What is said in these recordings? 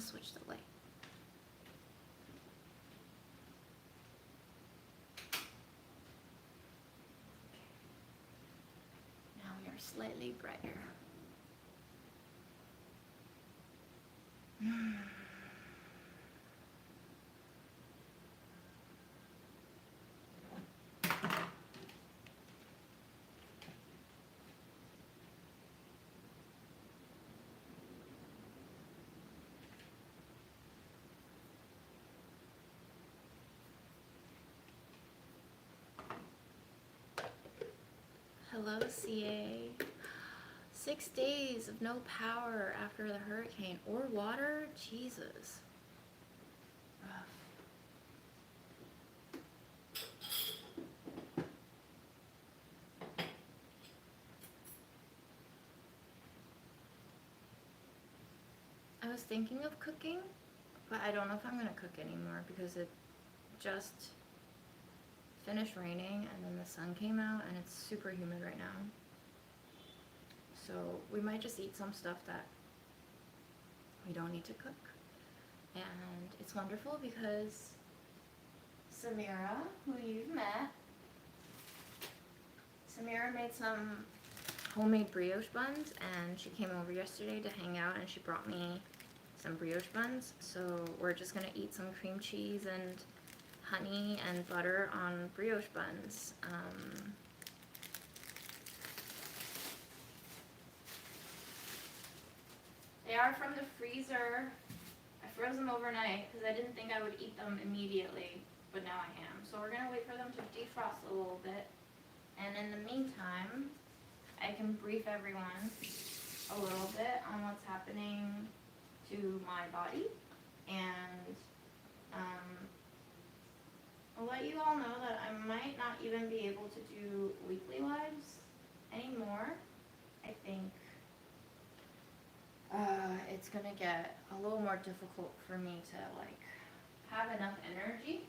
switch the light. Now we are slightly brighter. Hello, CA. 6 days of no power after the hurricane or water? Jesus. Rough. I was thinking of cooking, but I don't know if I'm gonna cook anymore because it just finished raining and then the sun came out and it's super humid right now. So we might just eat some stuff that we don't need to cook. And it's wonderful because Samira, who you've met, Samira made some homemade brioche buns and she came over yesterday to hang out and she brought me some brioche buns. So we're just gonna eat some cream cheese and honey and butter on brioche buns. They are from the freezer. I froze them overnight because I didn't think I would eat them immediately, but now I am. So we're gonna wait for them to defrost a little bit. And in the meantime, I can brief everyone a little bit on what's happening to my body. And I'll let you all know that I might not even be able to do weekly lives anymore. I think it's gonna get a little more difficult for me to like have enough energy.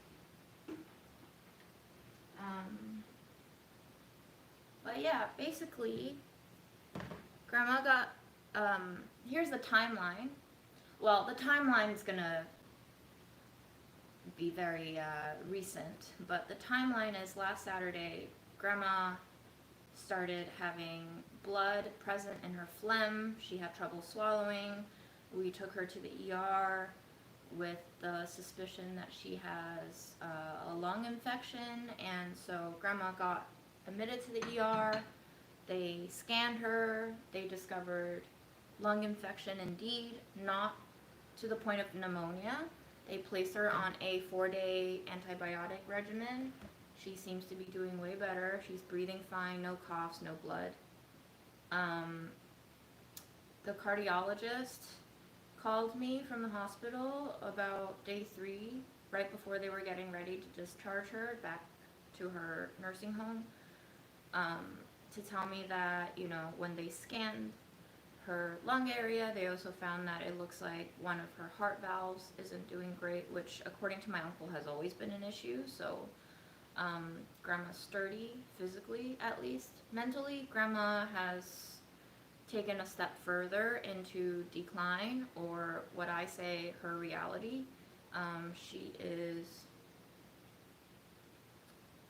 But yeah, basically, Grandma got, here's the timeline. Well, the timeline is gonna be very recent, but the timeline is last Saturday, Grandma started having blood present in her phlegm. She had trouble swallowing. We took her to the ER with the suspicion that she has a lung infection, and so Grandma got admitted to the ER. They scanned her. They discovered lung infection indeed, not to the point of pneumonia. They placed her on a 4-day antibiotic regimen. She seems to be doing way better. She's breathing fine, no coughs, no blood. The cardiologist called me from the hospital about day 3, right before they were getting ready to discharge her back to her nursing home, to tell me that, you know, when they scanned her lung area, they also found that it looks like one of her heart valves isn't doing great, which according to my uncle has always been an issue. So Grandma's sturdy, physically at least. Mentally, Grandma has taken a step further into decline, or what I say, her reality. She is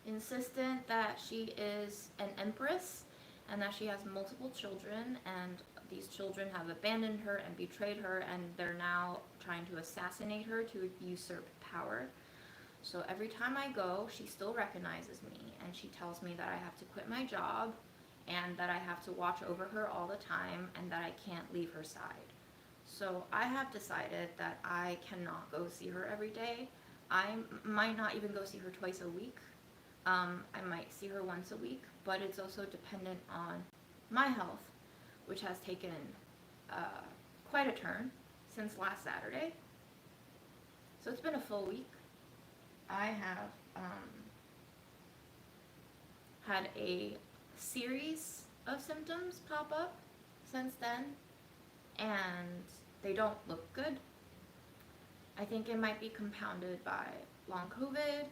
insistent that she is an empress and that she has multiple children, and these children have abandoned her and betrayed her, and they're now trying to assassinate her to usurp power. So every time I go, she still recognizes me, and she tells me that I have to quit my job and that I have to watch over her all the time and that I can't leave her side. So I have decided that I cannot go see her every day. I might not even go see her twice a week. I might see her once a week, but it's also dependent on my health, which has taken quite a turn since last Saturday. So it's been a full week. I have had a series of symptoms pop up since then, and they don't look good. I think it might be compounded by long COVID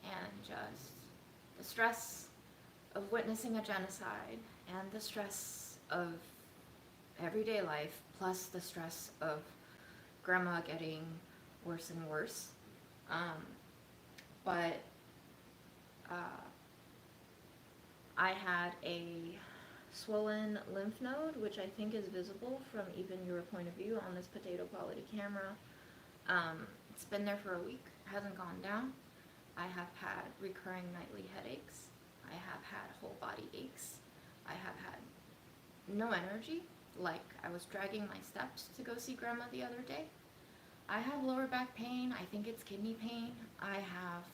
and just the stress of witnessing a genocide and the stress of everyday life, plus the stress of grandma getting worse and worse. But I had a swollen lymph node, which I think is visible from even your point of view on this potato quality camera. It's been there for a week, hasn't gone down. I have had recurring nightly headaches. I have had whole body aches. I have had no energy, like I was dragging my steps to go see grandma the other day. I have lower back pain. I think it's kidney pain. I have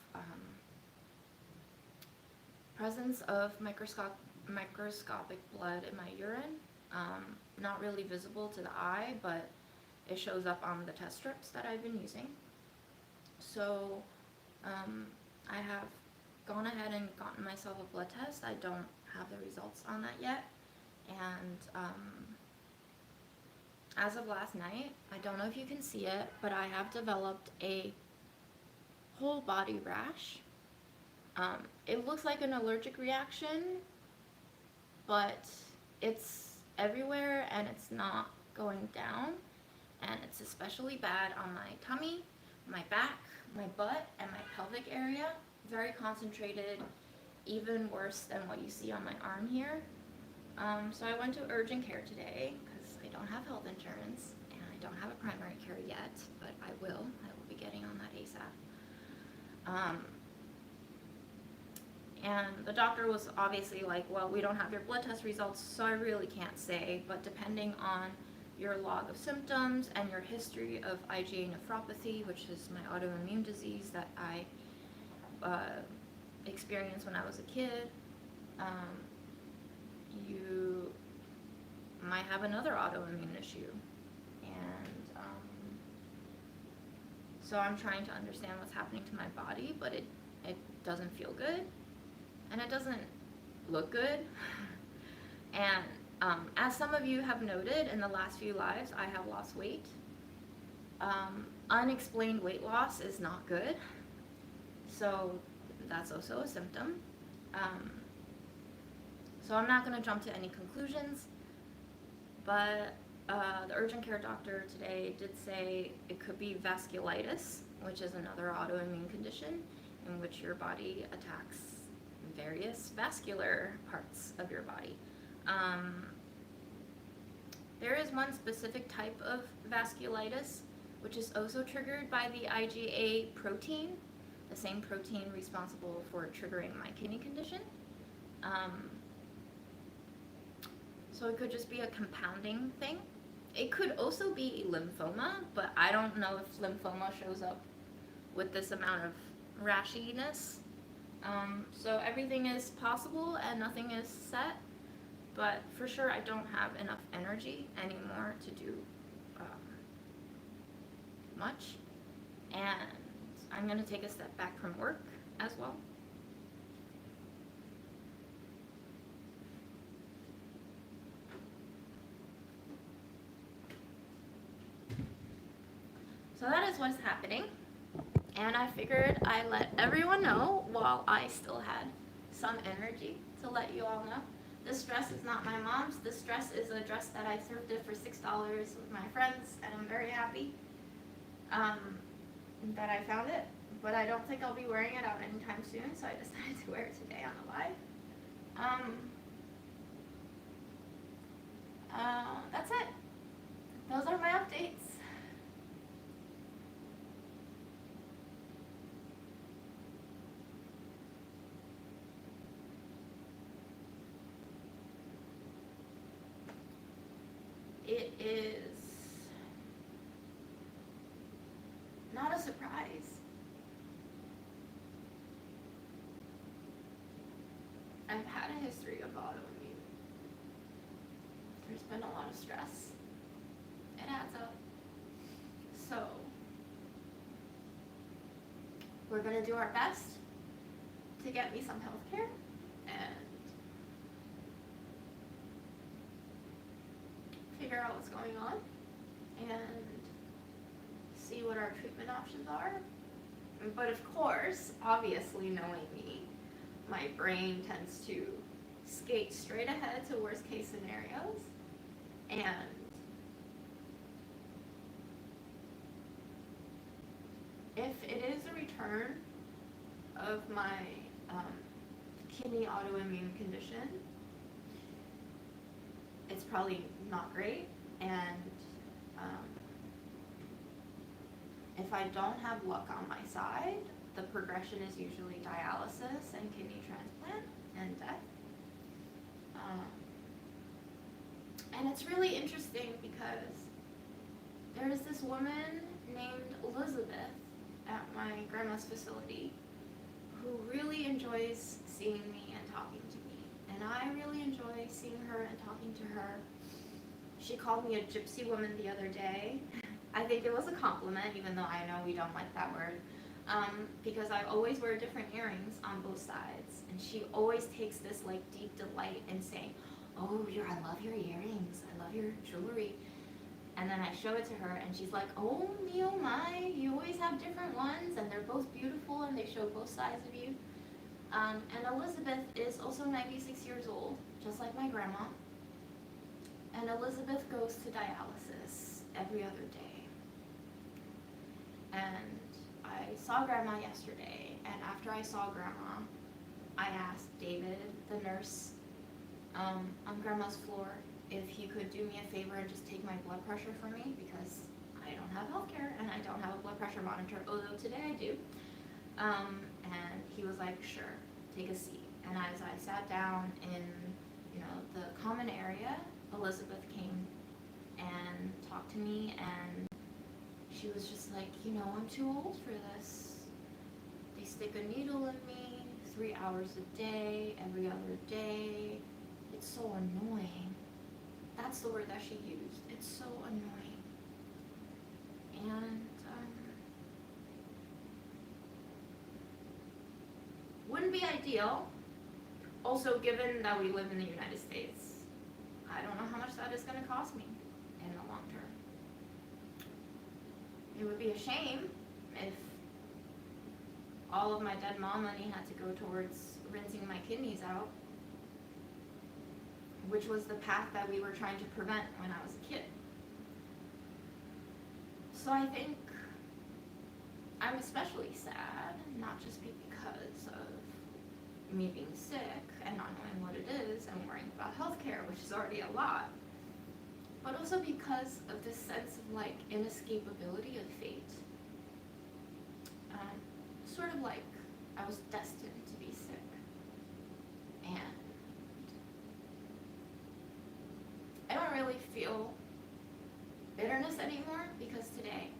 presence of microscopic blood in my urine. Not really visible to the eye, but it shows up on the test strips that I've been using. So I have gone ahead and gotten myself a blood test. I don't have the results on that yet. And as of last night, I don't know if you can see it, but I have developed a whole body rash. It looks like an allergic reaction, but it's everywhere and it's not going down. And it's especially bad on my tummy, my back, my butt, and my pelvic area. Very concentrated, even worse than what you see on my arm here. So I went to urgent care today because I don't have health insurance and I don't have a primary care yet, but I will be getting on that ASAP. And the doctor was obviously like, well, we don't have your blood test results, so I really can't say, but depending on your log of symptoms and your history of IgA nephropathy, which is my autoimmune disease that I experienced when I was a kid, you might have another autoimmune issue. And so I'm trying to understand what's happening to my body, but it doesn't feel good, and it doesn't look good. And as some of you have noted in the last few lives, I have lost weight. Unexplained weight loss is not good, so that's also a symptom. So I'm not going to jump to any conclusions, but the urgent care doctor today did say it could be vasculitis, which is another autoimmune condition in which your body attacks various vascular parts of your body. There is one specific type of vasculitis, which is also triggered by the IgA protein, the same protein responsible for triggering my kidney condition. So it could just be a compounding thing. It could also be lymphoma, but I don't know if lymphoma shows up with this amount of rashiness. So everything is possible and nothing is set, but for sure I don't have enough energy anymore to do much, and I'm going to take a step back from work as well. So that is what's happening, and I figured I'd let everyone know while I still had some energy to let you all know. This dress is not my mom's. This dress is a dress that I thrifted for $6 with my friends, and I'm very happy that I found it, but I don't think I'll be wearing it out anytime soon, so I decided to wear it today on the live. That's it. Those are my updates. It is not a surprise. I've had a history of autoimmune. There's been a lot of stress. It adds up. So we're going to do our best to get me some health care and figure out what's going on and see what our treatment options are. But of course, obviously knowing me, my brain tends to skate straight ahead to worst case scenarios, and if it is a return of my kidney autoimmune condition, it's probably not great, and if I don't have luck on my side, the progression is usually dialysis and kidney transplant and death. And it's really interesting because there is this woman named Elizabeth at my grandma's facility who really enjoys seeing me and talking to me. And I really enjoy seeing her and talking to her. She called me a gypsy woman the other day. I think it was a compliment, even though I know we don't like that word, because I always wear different earrings on both sides. And she always takes this like deep delight in saying, oh, I love your earrings, I love your jewelry. And then I show it to her and she's like, oh me, oh my, you always have different ones and they're both beautiful and they show both sides of you. And Elizabeth is also 96 years old, just like my grandma. And Elizabeth goes to dialysis every other day. And I saw grandma yesterday, and after I saw grandma, I asked David, the nurse, on grandma's floor, if he could do me a favor and just take my blood pressure for me, because I don't have healthcare and I don't have a blood pressure monitor, although today I do. And he was like, sure, take a seat. And as I sat down in, the common area, Elizabeth came and talked to me, and she was just like, I'm too old for this. They stick a needle in me 3 hours a day, every other day. It's so annoying. That's the word that she used. It's so annoying. And wouldn't be ideal. Also, given that we live in the United States, I don't know how much that is going to cost me in the long term. It would be a shame if all of my dead mom money had to go towards rinsing my kidneys out, which was the path that we were trying to prevent when I was a kid. So I think I'm especially sad, not just because of me being sick and not knowing what it is and worrying about healthcare, which is already a lot, but also because of this sense of inescapability of fate. Sort of like I was destined to be sick. And I don't really feel bitterness anymore, because today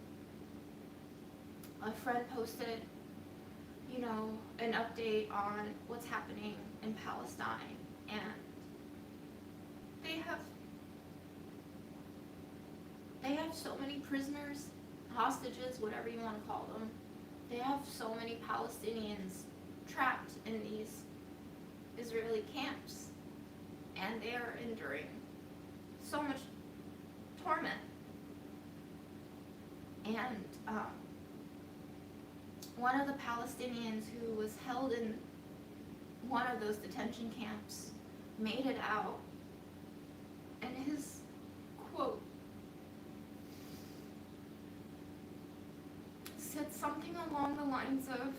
a friend posted, an update on what's happening in Palestine, and they have so many prisoners, hostages, whatever you want to call them. They have so many Palestinians trapped in these Israeli camps, and they are enduring so much torment. And one of the Palestinians who was held in one of those detention camps made it out, and his quote said something along the lines of,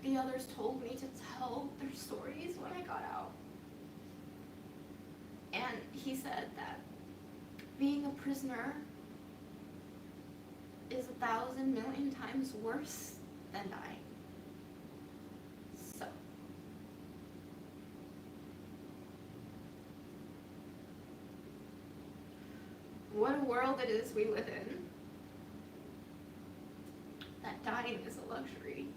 the others told me to tell their stories when I got out. And he said that being a prisoner is 1,000 million times worse than dying. So, what a world it is we live in, that dying is a luxury.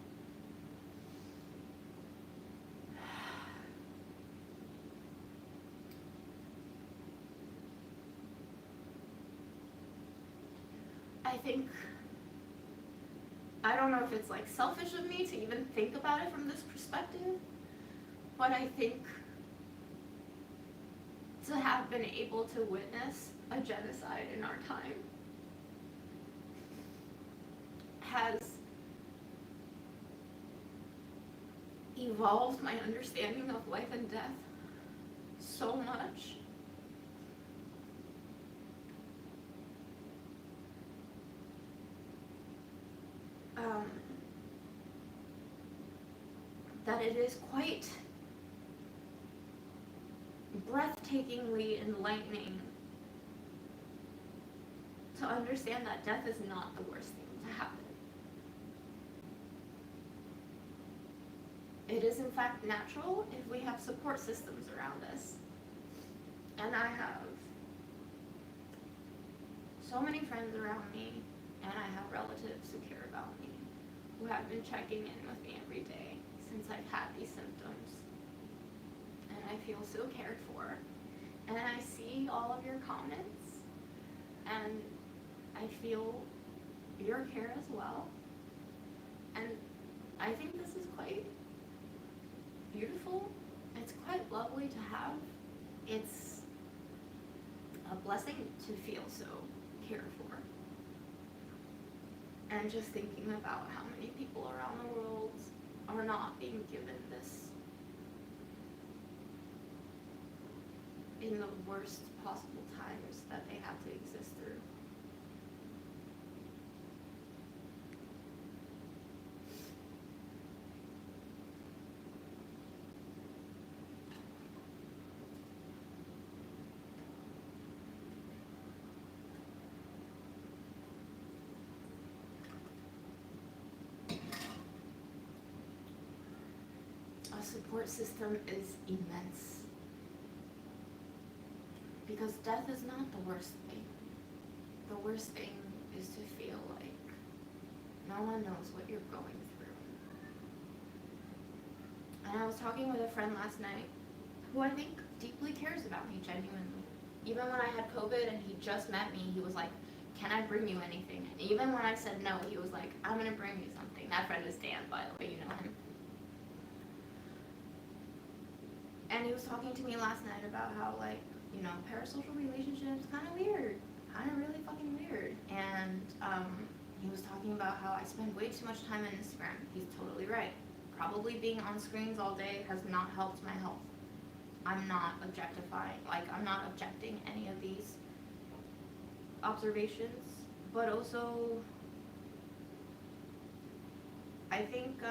I don't know if it's selfish of me to even think about it from this perspective, but I think to have been able to witness a genocide in our time has evolved my understanding of life and death so much. that it is quite breathtakingly enlightening to understand that death is not the worst thing to happen. It is in fact natural if we have support systems around us. And I have so many friends around me, and I have relatives who care about me, who have been checking in with me every day since I've had these symptoms. And I feel so cared for. And I see all of your comments, and I feel your care as well. And I think this is quite beautiful. It's quite lovely to have. It's a blessing to feel so cared for. And just thinking about how many people around the world are not being given this in the worst possible times that they have to exist through. A support system is immense. Because death is not the worst thing. The worst thing is to feel like no one knows what you're going through. And I was talking with a friend last night who I think deeply cares about me genuinely. Even when I had COVID and he just met me, he was like, "Can I bring you anything?" And even when I said no, he was like, "I'm gonna bring you something." That friend is Dan, by the way, you know him. And he was talking to me last night about how, like, you know, parasocial relationships kind of weird, kind of really fucking weird. And he was talking about how I spend way too much time on Instagram. He's totally right. Probably being on screens all day has not helped my health. I'm not objectifying, like, I'm not objecting any of these observations, but also I think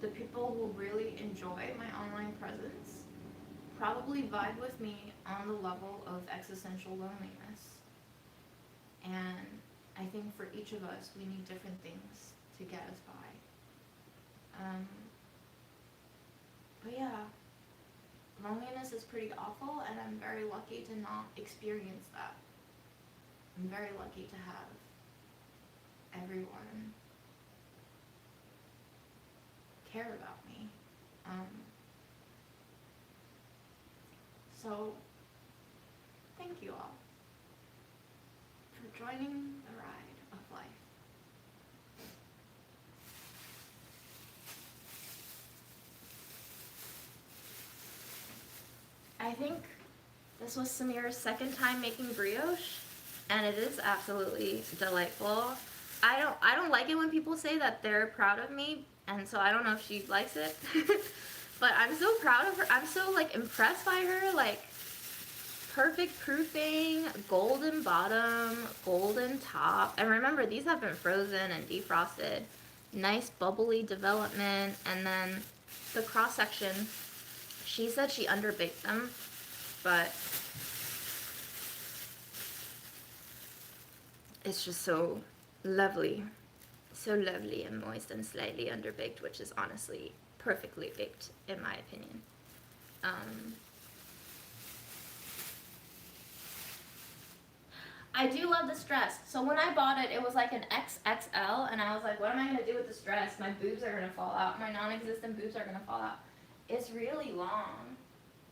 the people who really enjoy my online presence probably vibe with me on the level of existential loneliness. And I think for each of us, we need different things to get us by. But yeah, loneliness is pretty awful, and I'm very lucky to not experience that. I'm very lucky to have everyone care about me. So, thank you all for joining the ride of life. I think this was Samir's second time making brioche, and it is absolutely delightful. I don't like it when people say that they're proud of me, and so I don't know if she likes it. But I'm so proud of her. I'm so, like, impressed by her. Like, perfect proofing, golden bottom, golden top. And remember, these have been frozen and defrosted. Nice bubbly development. And then the cross section, she said she underbaked them, but it's just so lovely. So lovely and moist and slightly underbaked, which is honestly perfectly baked, in my opinion. I do love this dress. So when I bought it, it was like an XXL, and I was like, what am I going to do with this dress? My boobs are going to fall out. My non-existent boobs are going to fall out. It's really long.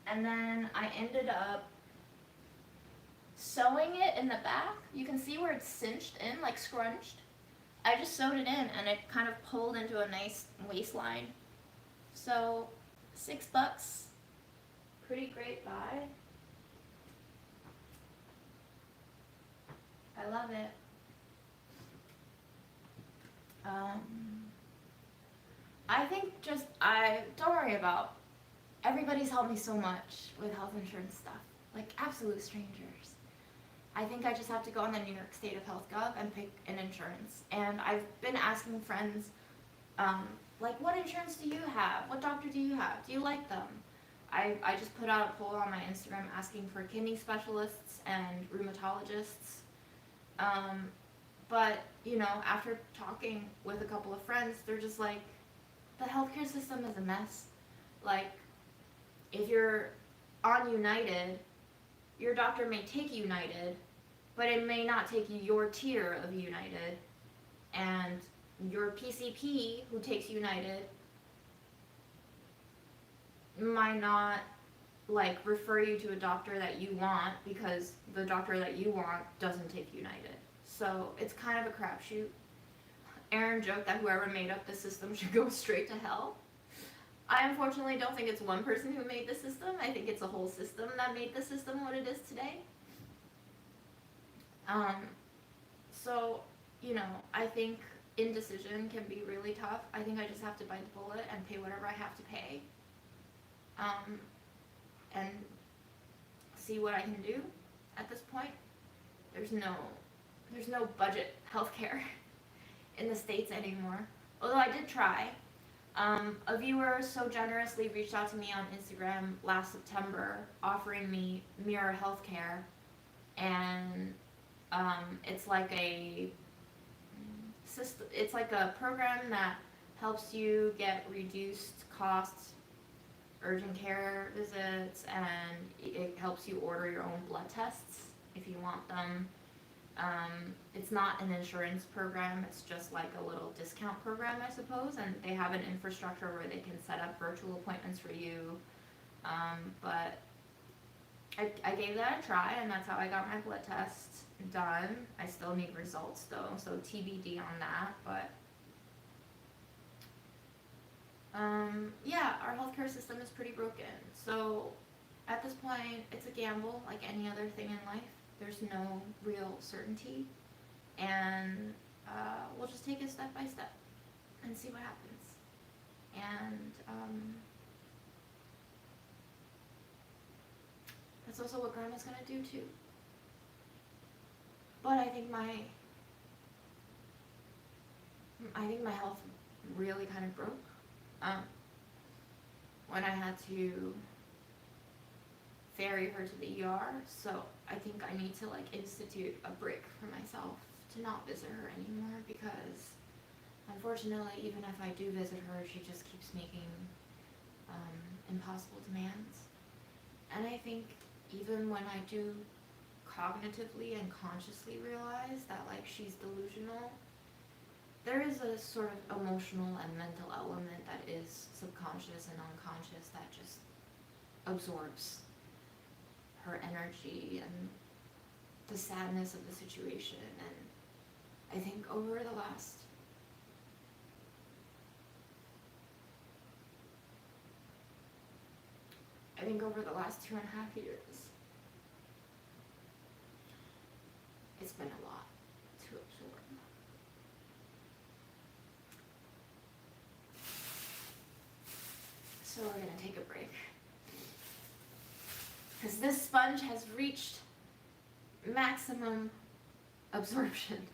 And then I ended up sewing it in the back. You can see where it's cinched in, like scrunched. I just sewed it in, and it kind of pulled into a nice waistline. So, $6, pretty great buy. I love it. I think don't worry about, everybody's helped me so much with health insurance stuff, like absolute strangers. I think I just have to go on the New York State of Health Gov and pick an insurance. And I've been asking friends, like, what insurance do you have? What doctor do you have? Do you like them? I just put out a poll on my Instagram asking for kidney specialists and rheumatologists. But, you know, after talking with a couple of friends, they're just like, the healthcare system is a mess. Like, if you're on United, your doctor may take United, but it may not take you your tier of United. And your PCP who takes United might not, like, refer you to a doctor that you want because the doctor that you want doesn't take United. So it's kind of a crapshoot. Aaron joked that whoever made up the system should go straight to hell. I unfortunately don't think it's one person who made the system. I think it's a whole system that made the system what it is today. So, you know, I think indecision can be really tough. I think I just have to bite the bullet and pay whatever I have to pay. And see what I can do at this point. There's no budget healthcare in the States anymore. Although I did try. A viewer so generously reached out to me on Instagram last September offering me Mirror Healthcare, and it's like a program that helps you get reduced costs, urgent care visits, and it helps you order your own blood tests if you want them. It's not an insurance program, it's just like a little discount program, I suppose, and they have an infrastructure where they can set up virtual appointments for you. But I gave that a try, and that's how I got my blood test done. I still need results though, so TBD on that, but yeah, our healthcare system is pretty broken. So at this point, it's a gamble like any other thing in life. There's no real certainty, and we'll just take it step by step and see what happens. And that's also what Grandma's gonna do too. But I think my health really kind of broke when I had to ferry her to the ER, so I think I need to like institute a break for myself to not visit her anymore, because unfortunately, even if I do visit her, she just keeps making impossible demands. And I think even when I do cognitively and consciously realize that like she's delusional, there is a sort of emotional and mental element that is subconscious and unconscious that just absorbs her energy and the sadness of the situation. And I think over the last I think over the last 2.5 years, it's been a lot to absorb. So we're gonna take a break, because this sponge has reached maximum absorption.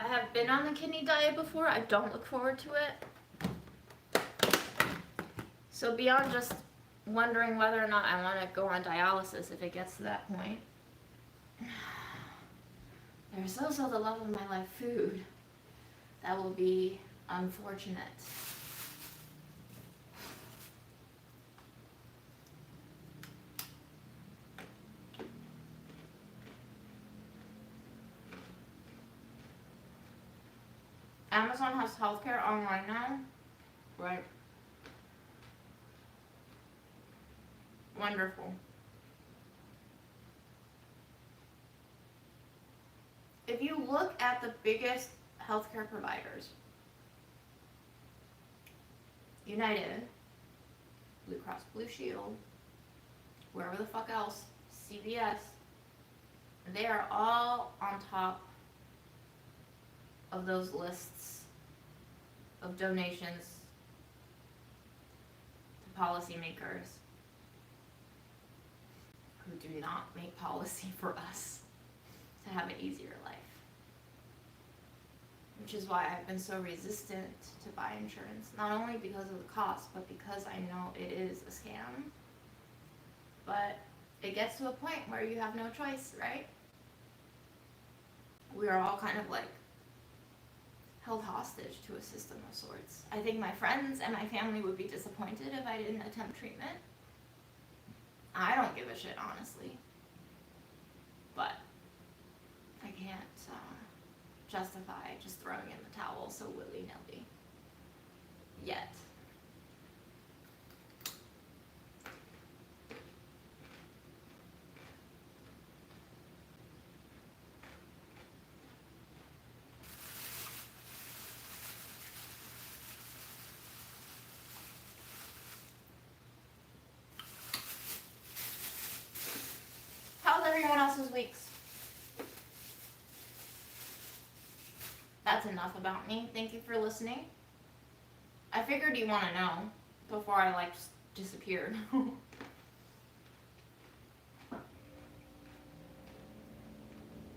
I have been on the kidney diet before. I don't look forward to it. So beyond just wondering whether or not I want to go on dialysis if it gets to that point, there's also the love of my life, food, that will be unfortunate. Amazon has healthcare online now, right? Wonderful. If you look at the biggest healthcare providers, United, Blue Cross Blue Shield, wherever the fuck else, CVS, they are all on top of those lists of donations to policymakers who do not make policy for us to have an easier life. Which is why I've been so resistant to buy insurance. Not only because of the cost, but because I know it is a scam. But it gets to a point where you have no choice, right? We are all kind of like held hostage to a system of sorts. I think my friends and my family would be disappointed if I didn't attempt treatment. I don't give a shit, honestly. But I can't justify just throwing in the towel so willy-nilly. Yet. How's everyone else's weeks? That's enough about me. Thank you for listening. I figured you want to know before I like just disappeared.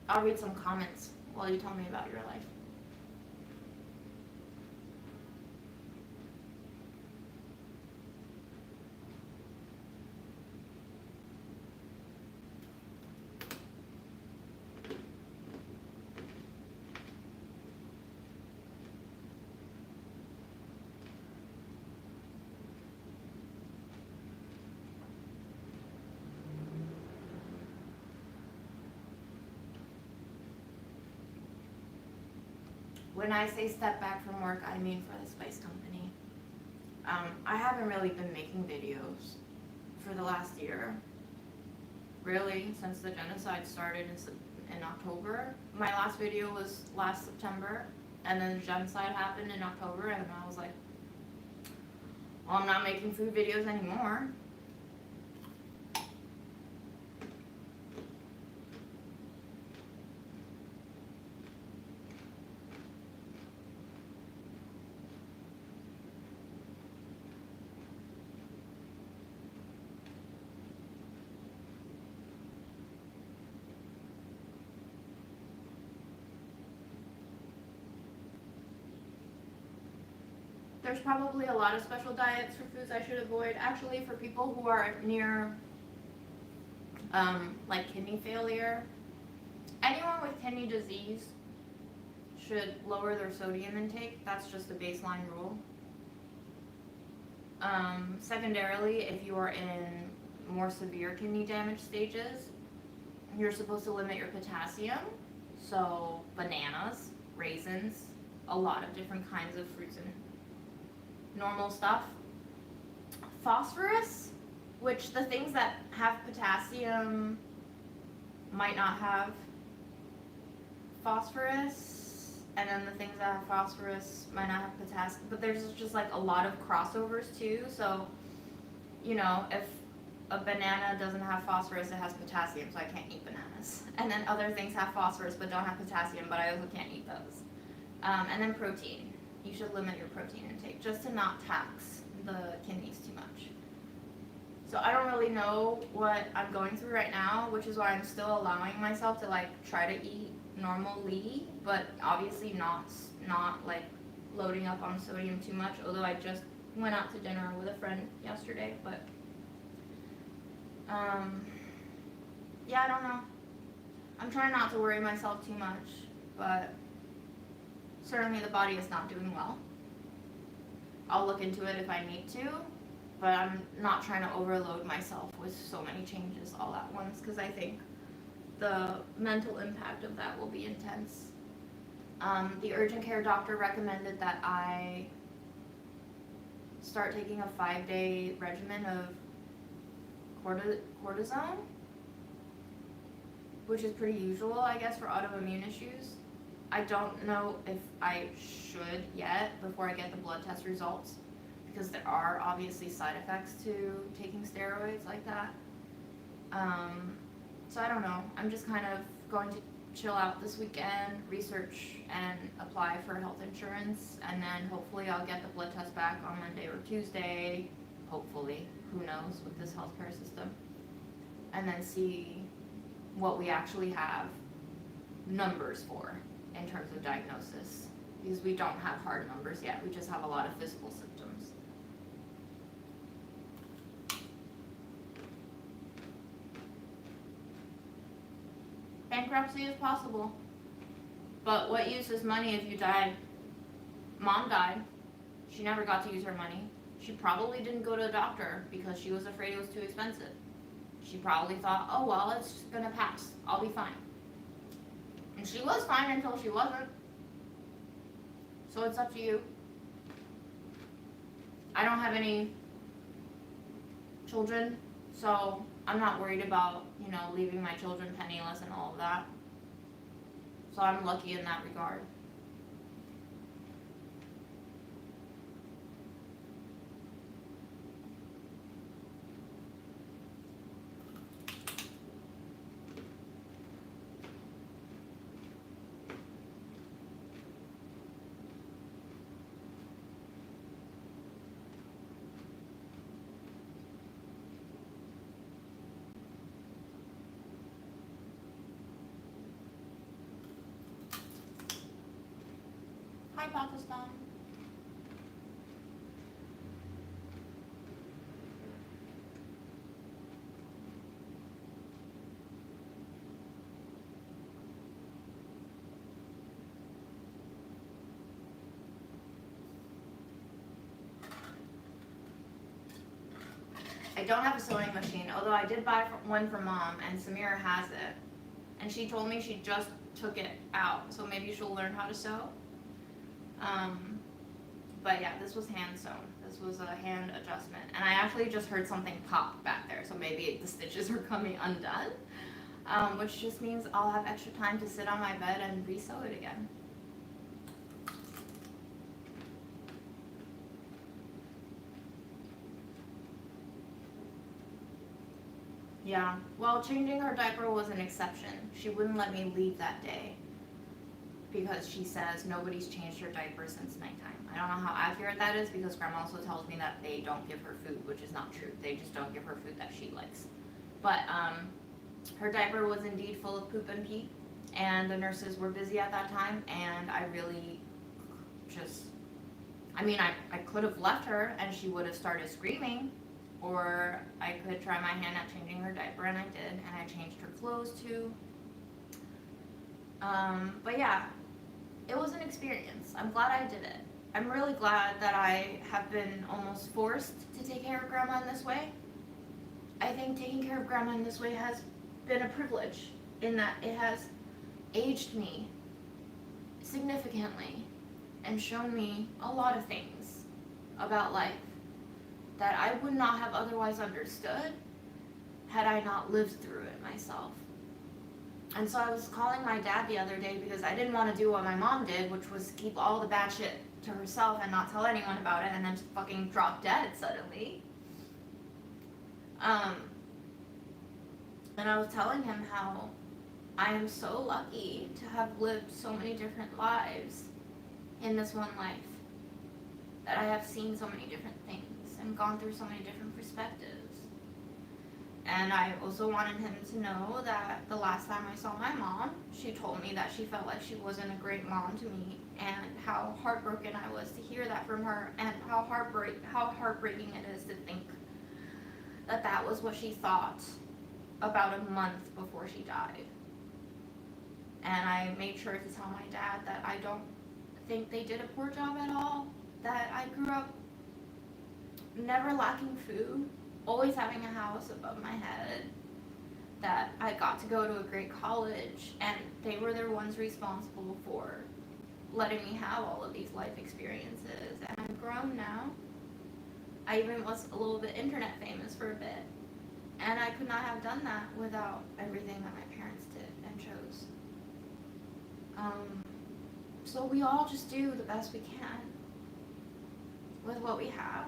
I'll read some comments while you tell me about your life. When I say step back from work, I mean for the spice company. I haven't really been making videos for the last year. Really, since the genocide started in October. My last video was last September, and then the genocide happened in October, and I was like, well, I'm not making food videos anymore. There's probably a lot of special diets for foods I should avoid. Actually, for people who are near, like kidney failure, anyone with kidney disease should lower their sodium intake. That's just a baseline rule. Secondarily, if you are in more severe kidney damage stages, you're supposed to limit your potassium. So bananas, raisins, a lot of different kinds of fruits and normal stuff. Phosphorus, which the things that have potassium might not have phosphorus, and then the things that have phosphorus might not have potassium, but there's just like a lot of crossovers too. So, you know, if a banana doesn't have phosphorus, it has potassium, so I can't eat bananas. And then other things have phosphorus but don't have potassium, but I also can't eat those. And then protein. You should limit your protein intake just to not tax the kidneys too much. So I don't really know what I'm going through right now, which is why I'm still allowing myself to like try to eat normally, but obviously not like loading up on sodium too much, although I just went out to dinner with a friend yesterday. But yeah, I don't know. I'm trying not to worry myself too much, but certainly the body is not doing well. I'll look into it if I need to, but I'm not trying to overload myself with so many changes all at once, because I think the mental impact of that will be intense. The urgent care doctor recommended that I start taking a 5-day regimen of cortisone, which is pretty usual, I guess, for autoimmune issues. I don't know if I should yet before I get the blood test results, because there are obviously side effects to taking steroids like that. So I don't know. I'm just kind of going to chill out this weekend, research and apply for health insurance, and then hopefully I'll get the blood test back on Monday or Tuesday. Hopefully. Who knows with this healthcare system. And then see what we actually have numbers for in terms of diagnosis, because we don't have hard numbers yet. We just have a lot of physical symptoms. Bankruptcy is possible, but what use is money if you died? Mom died. She never got to use her money. She probably didn't go to a doctor because she was afraid it was too expensive. She probably thought, oh well, it's just gonna pass. I'll be fine. And she was fine until she wasn't. So it's up to you. I don't have any children, so I'm not worried about, leaving my children penniless and all of that. So I'm lucky in that regard. Hi, Pakistan. I don't have a sewing machine, although I did buy one for Mom, and Samira has it. And she told me she just took it out, so maybe she'll learn how to sew. But yeah, this was hand sewn. This was a hand adjustment. And I actually just heard something pop back there, so maybe the stitches are coming undone. Which just means I'll have extra time to sit on my bed and re-sew it again. Yeah, well, changing her diaper was an exception. She wouldn't let me leave that day because she says nobody's changed her diaper since nighttime. I don't know how accurate that is because Grandma also tells me that they don't give her food, which is not true. They just don't give her food that she likes. But her diaper was indeed full of poop and pee, and the nurses were busy at that time, and I really just, I could have left her and she would have started screaming, or I could try my hand at changing her diaper, and I did, and I changed her clothes too. But yeah, it was an experience. I'm glad I did it. I'm really glad that I have been almost forced to take care of Grandma in this way. I think taking care of Grandma in this way has been a privilege in that it has aged me significantly and shown me a lot of things about life that I would not have otherwise understood had I not lived through it myself. And so I was calling my dad the other day because I didn't want to do what my mom did, which was keep all the bad shit to herself and not tell anyone about it, and then just fucking drop dead suddenly. And I was telling him how I am so lucky to have lived so many different lives in this one life, that I have seen so many different things and gone through so many different perspectives. And I also wanted him to know that the last time I saw my mom, she told me that she felt like she wasn't a great mom to me, and how heartbroken I was to hear that from her, and how heartbreaking it is to think that that was what she thought about a month before she died. And I made sure to tell my dad that I don't think they did a poor job at all, that I grew up never lacking food, always having a house above my head, that I got to go to a great college, and they were the ones responsible for letting me have all of these life experiences. And I'm grown now. I even was a little bit internet famous for a bit. And I could not have done that without everything that my parents did and chose. So we all just do the best we can with what we have.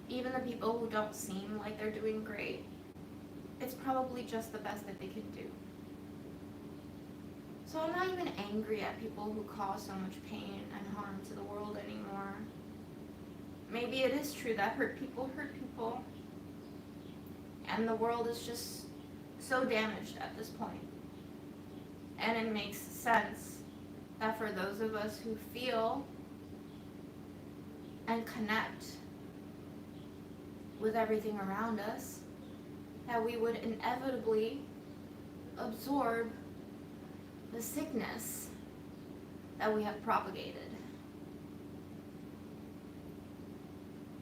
Even the people who don't seem like they're doing great, it's probably just the best that they can do. So I'm not even angry at people who cause so much pain and harm to the world anymore. Maybe it is true that hurt people, and the world is just so damaged at this point. And it makes sense that for those of us who feel and connect with everything around us, that we would inevitably absorb the sickness that we have propagated.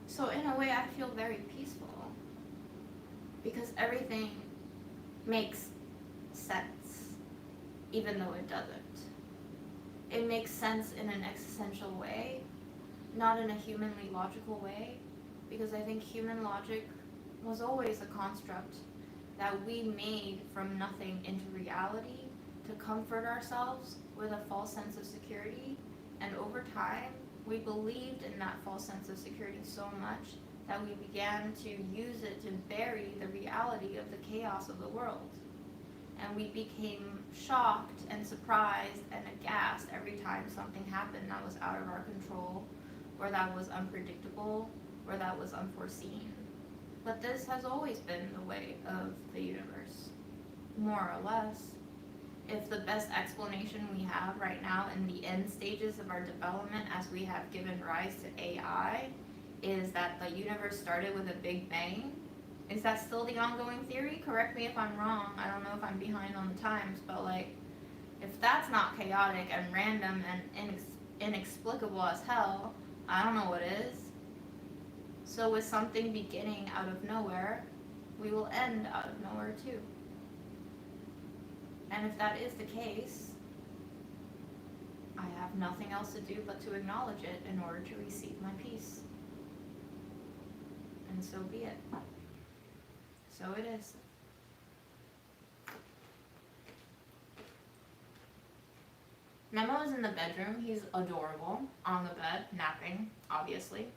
So in a way, I feel very peaceful because everything makes sense, even though it doesn't. It makes sense in an existential way, not in a humanly logical way, because I think human logic was always a construct that we made from nothing into reality to comfort ourselves with a false sense of security. And over time, we believed in that false sense of security so much that we began to use it to bury the reality of the chaos of the world. And we became shocked and surprised and aghast every time something happened that was out of our control, or that was unpredictable, or that was unforeseen. But this has always been the way of the universe, more or less. If the best explanation we have right now in the end stages of our development as we have given rise to AI is that the universe started with a big bang, is that still the ongoing theory? Correct me if I'm wrong. I don't know if I'm behind on the times, but like, if that's not chaotic and random and inexplicable as hell, I don't know what is. So with something beginning out of nowhere, we will end out of nowhere too. And if that is the case, I have nothing else to do but to acknowledge it in order to receive my peace. And so be it. So it is. Memo is in the bedroom. He's adorable, on the bed, napping, obviously.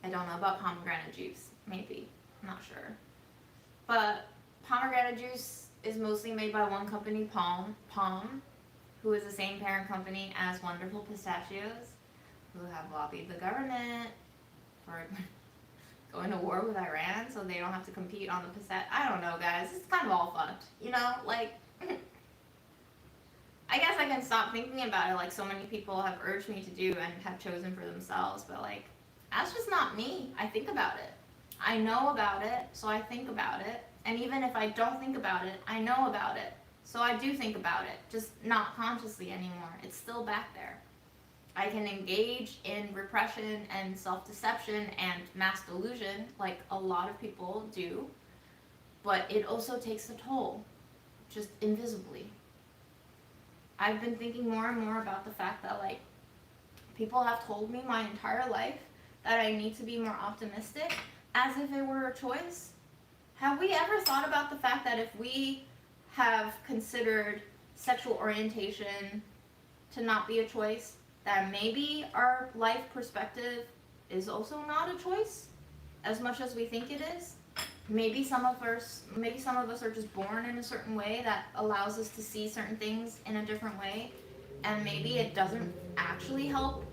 I don't know about pomegranate juice. Maybe. I'm not sure. But pomegranate juice is mostly made by one company, Palm, who is the same parent company as Wonderful Pistachios, who have lobbied the government for going to war with Iran so they don't have to compete on the pistachio. I don't know, guys. It's kind of all fucked. You know, like, I guess I can stop thinking about it like so many people have urged me to do and have chosen for themselves, but like, that's just not me. I think about it. I know about it, so I think about it. And even if I don't think about it, I know about it. So I do think about it, just not consciously anymore. It's still back there. I can engage in repression and self-deception and mass delusion like a lot of people do, but it also takes a toll, just invisibly. I've been thinking more and more about the fact that like people have told me my entire life that I need to be more optimistic, as if it were a choice. Have we ever thought about the fact that if we have considered sexual orientation to not be a choice, that maybe our life perspective is also not a choice as much as we think it is? Maybe some of us are just born in a certain way that allows us to see certain things in a different way, and maybe it doesn't actually help,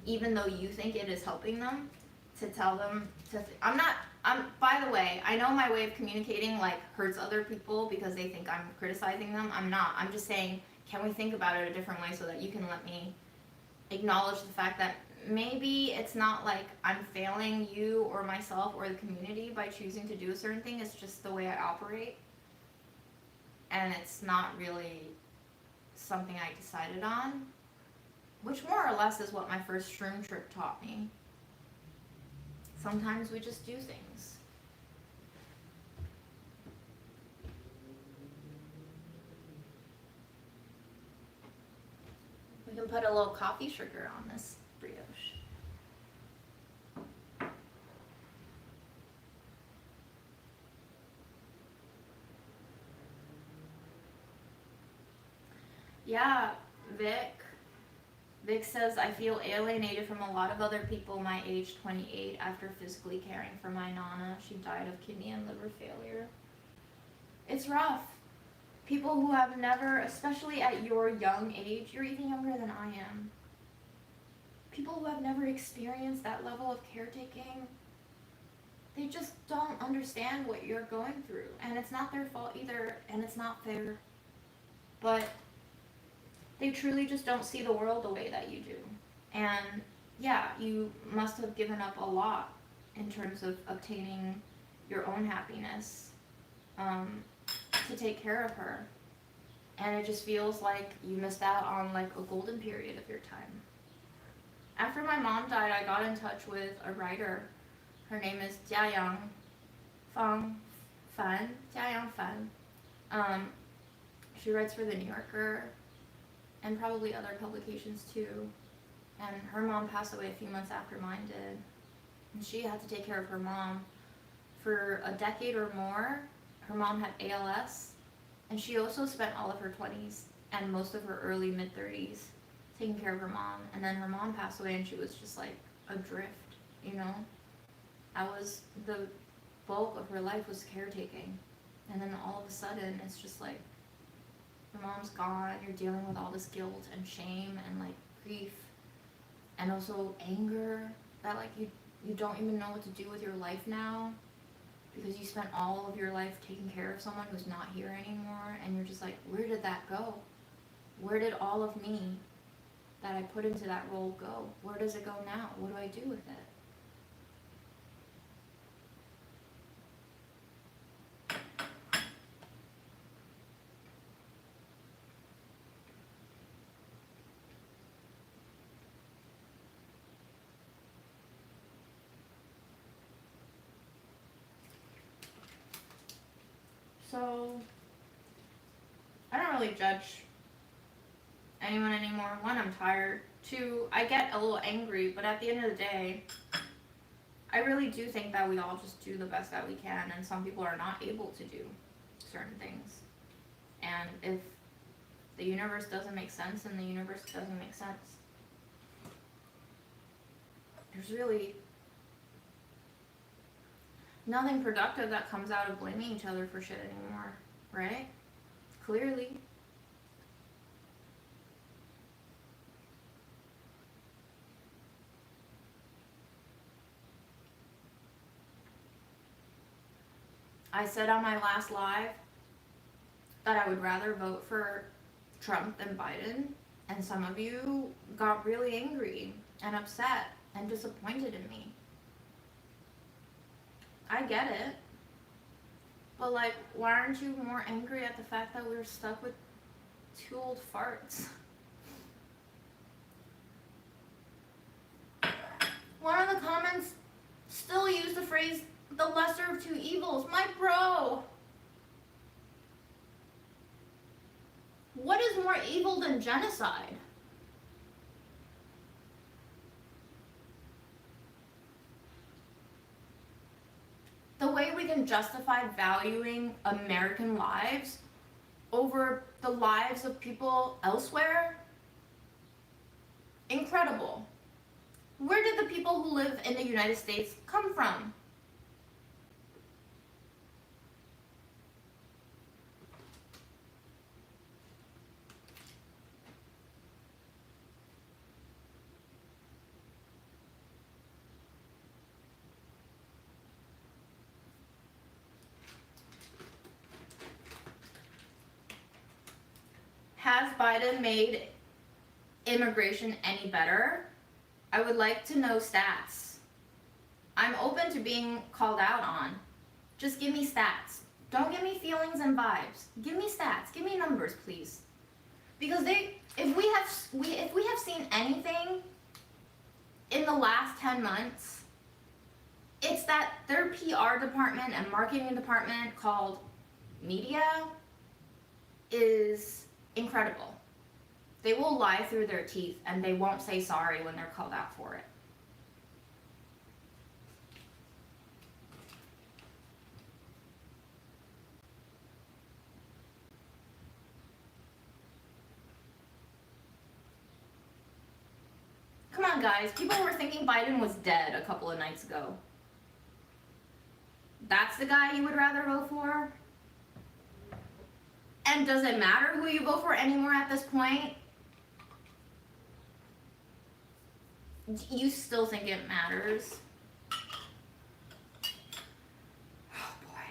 even though you think it is helping them, to tell them to by the way, I know my way of communicating like hurts other people because they think I'm criticizing them. I'm not. I'm just saying, can we think about it a different way so that you can let me acknowledge the fact that maybe it's not like I'm failing you or myself or the community by choosing to do a certain thing. It's just the way I operate. And it's not really something I decided on, which more or less is what my first shroom trip taught me. Sometimes we just do things. We can put a little coffee sugar on this brioche. Yeah, Vic says, I feel alienated from a lot of other people my age, 28, after physically caring for my Nana. She died of kidney and liver failure. It's rough. People who have never, especially at your young age, you're even younger than I am. People who have never experienced that level of caretaking, they just don't understand what you're going through. And it's not their fault either, and it's not fair. But they truly just don't see the world the way that you do. And yeah, you must have given up a lot in terms of obtaining your own happiness to take care of her. And it just feels like you missed out on like a golden period of your time. After my mom died, I got in touch with a writer. Her name is Jiayang Fan. She writes for The New Yorker and probably other publications too. And her mom passed away a few months after mine did. And she had to take care of her mom for a decade or more. Her mom had ALS, and she also spent all of her 20s and most of her early mid-30s taking care of her mom. And then her mom passed away and she was just like adrift, you know? That was the bulk of her life, was caretaking. And then all of a sudden it's just like, your mom's gone, you're dealing with all this guilt and shame and like grief and also anger that like you don't even know what to do with your life now because you spent all of your life taking care of someone who's not here anymore, and you're just like, where did that go? Where did all of me that I put into that role go? Where does it go now? What do I do with it? So, I don't really judge anyone anymore. One, I'm tired. Two, I get a little angry, but at the end of the day, I really do think that we all just do the best that we can, and some people are not able to do certain things. And if the universe doesn't make sense, then the universe doesn't make sense. There's really nothing productive that comes out of blaming each other for shit anymore, right? Clearly. I said on my last live that I would rather vote for Trump than Biden, and some of you got really angry and upset and disappointed in me. I get it. But like, why aren't you more angry at the fact that we're stuck with two old farts? One of the comments still used the phrase, the lesser of two evils. My bro! What is more evil than genocide? The way we can justify valuing American lives over the lives of people elsewhere? Incredible. Where did the people who live in the United States come from? Has Biden made immigration any better? I would like to know stats. I'm open to being called out on. Just give me stats. Don't give me feelings and vibes. Give me stats. Give me numbers, please. Because if we have seen anything in the last 10 months, it's that their PR department and marketing department called media is incredible. They will lie through their teeth and they won't say sorry when they're called out for it. Come on, guys. People were thinking Biden was dead a couple of nights ago. That's the guy you would rather vote for? And does it matter who you vote for anymore at this point? You still think it matters? Oh boy.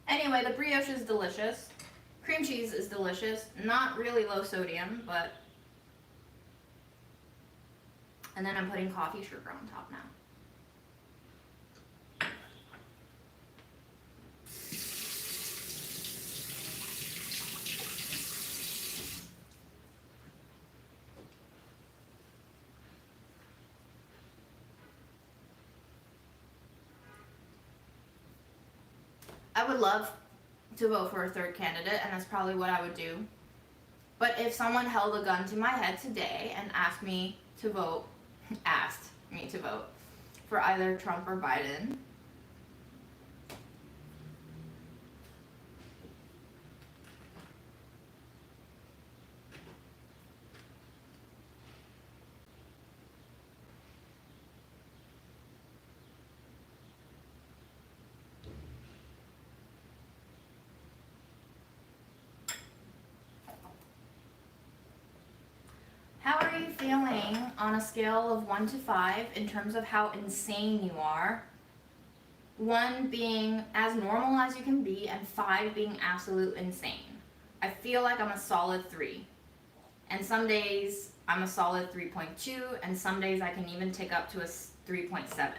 Anyway, the brioche is delicious. Cream cheese is delicious. Not really low sodium, but... And then I'm putting coffee sugar on top now. I would love to vote for a third candidate, and that's probably what I would do. But if someone held a gun to my head today and asked me to vote for either Trump or Biden, how are you feeling on a scale of 1 to 5 in terms of how insane you are? 1 being as normal as you can be, and 5 being absolute insane. I feel like I'm a solid 3. And some days I'm a solid 3.2, and some days I can even tick up to a 3.7.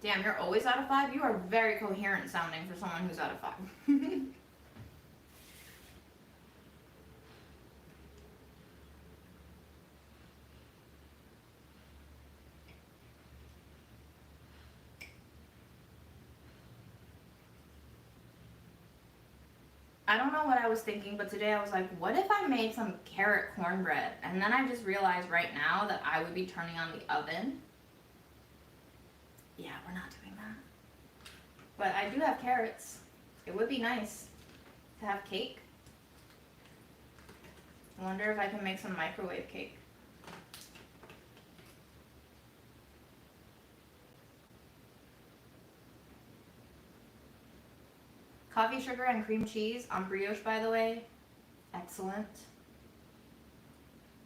Damn, you're always out of 5? You are very coherent sounding for someone who's out of 5. I don't know what I was thinking, but today I was like, what if I made some carrot cornbread? And then I just realized right now that I would be turning on the oven. Yeah, we're not doing that. But I do have carrots. It would be nice to have cake. I wonder if I can make some microwave cake. Coffee, sugar, and cream cheese on brioche, by the way. Excellent.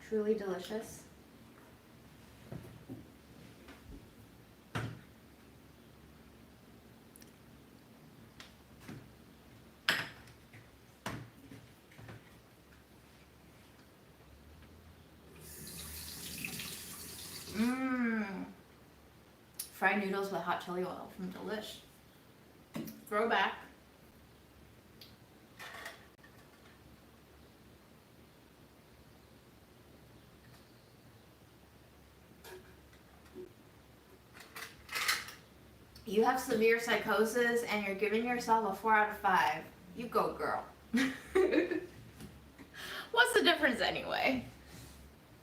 Truly delicious. Fried noodles with hot chili oil from Delish. Throwback. You have severe psychosis and you're giving yourself a 4 out of 5. You go, girl. What's the difference anyway?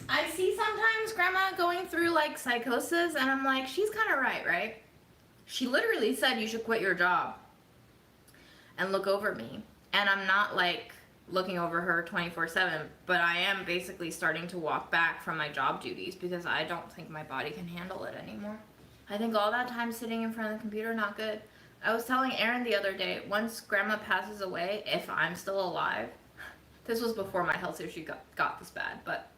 I see sometimes grandma going through like psychosis and I'm like, she's kind of right? She literally said you should quit your job and look over me. And I'm not like looking over her 24/7, but I am basically starting to walk back from my job duties because I don't think my body can handle it anymore. I think all that time sitting in front of the computer, not good. I was telling Erin the other day, once grandma passes away, if I'm still alive, this was before my health issue got this bad, but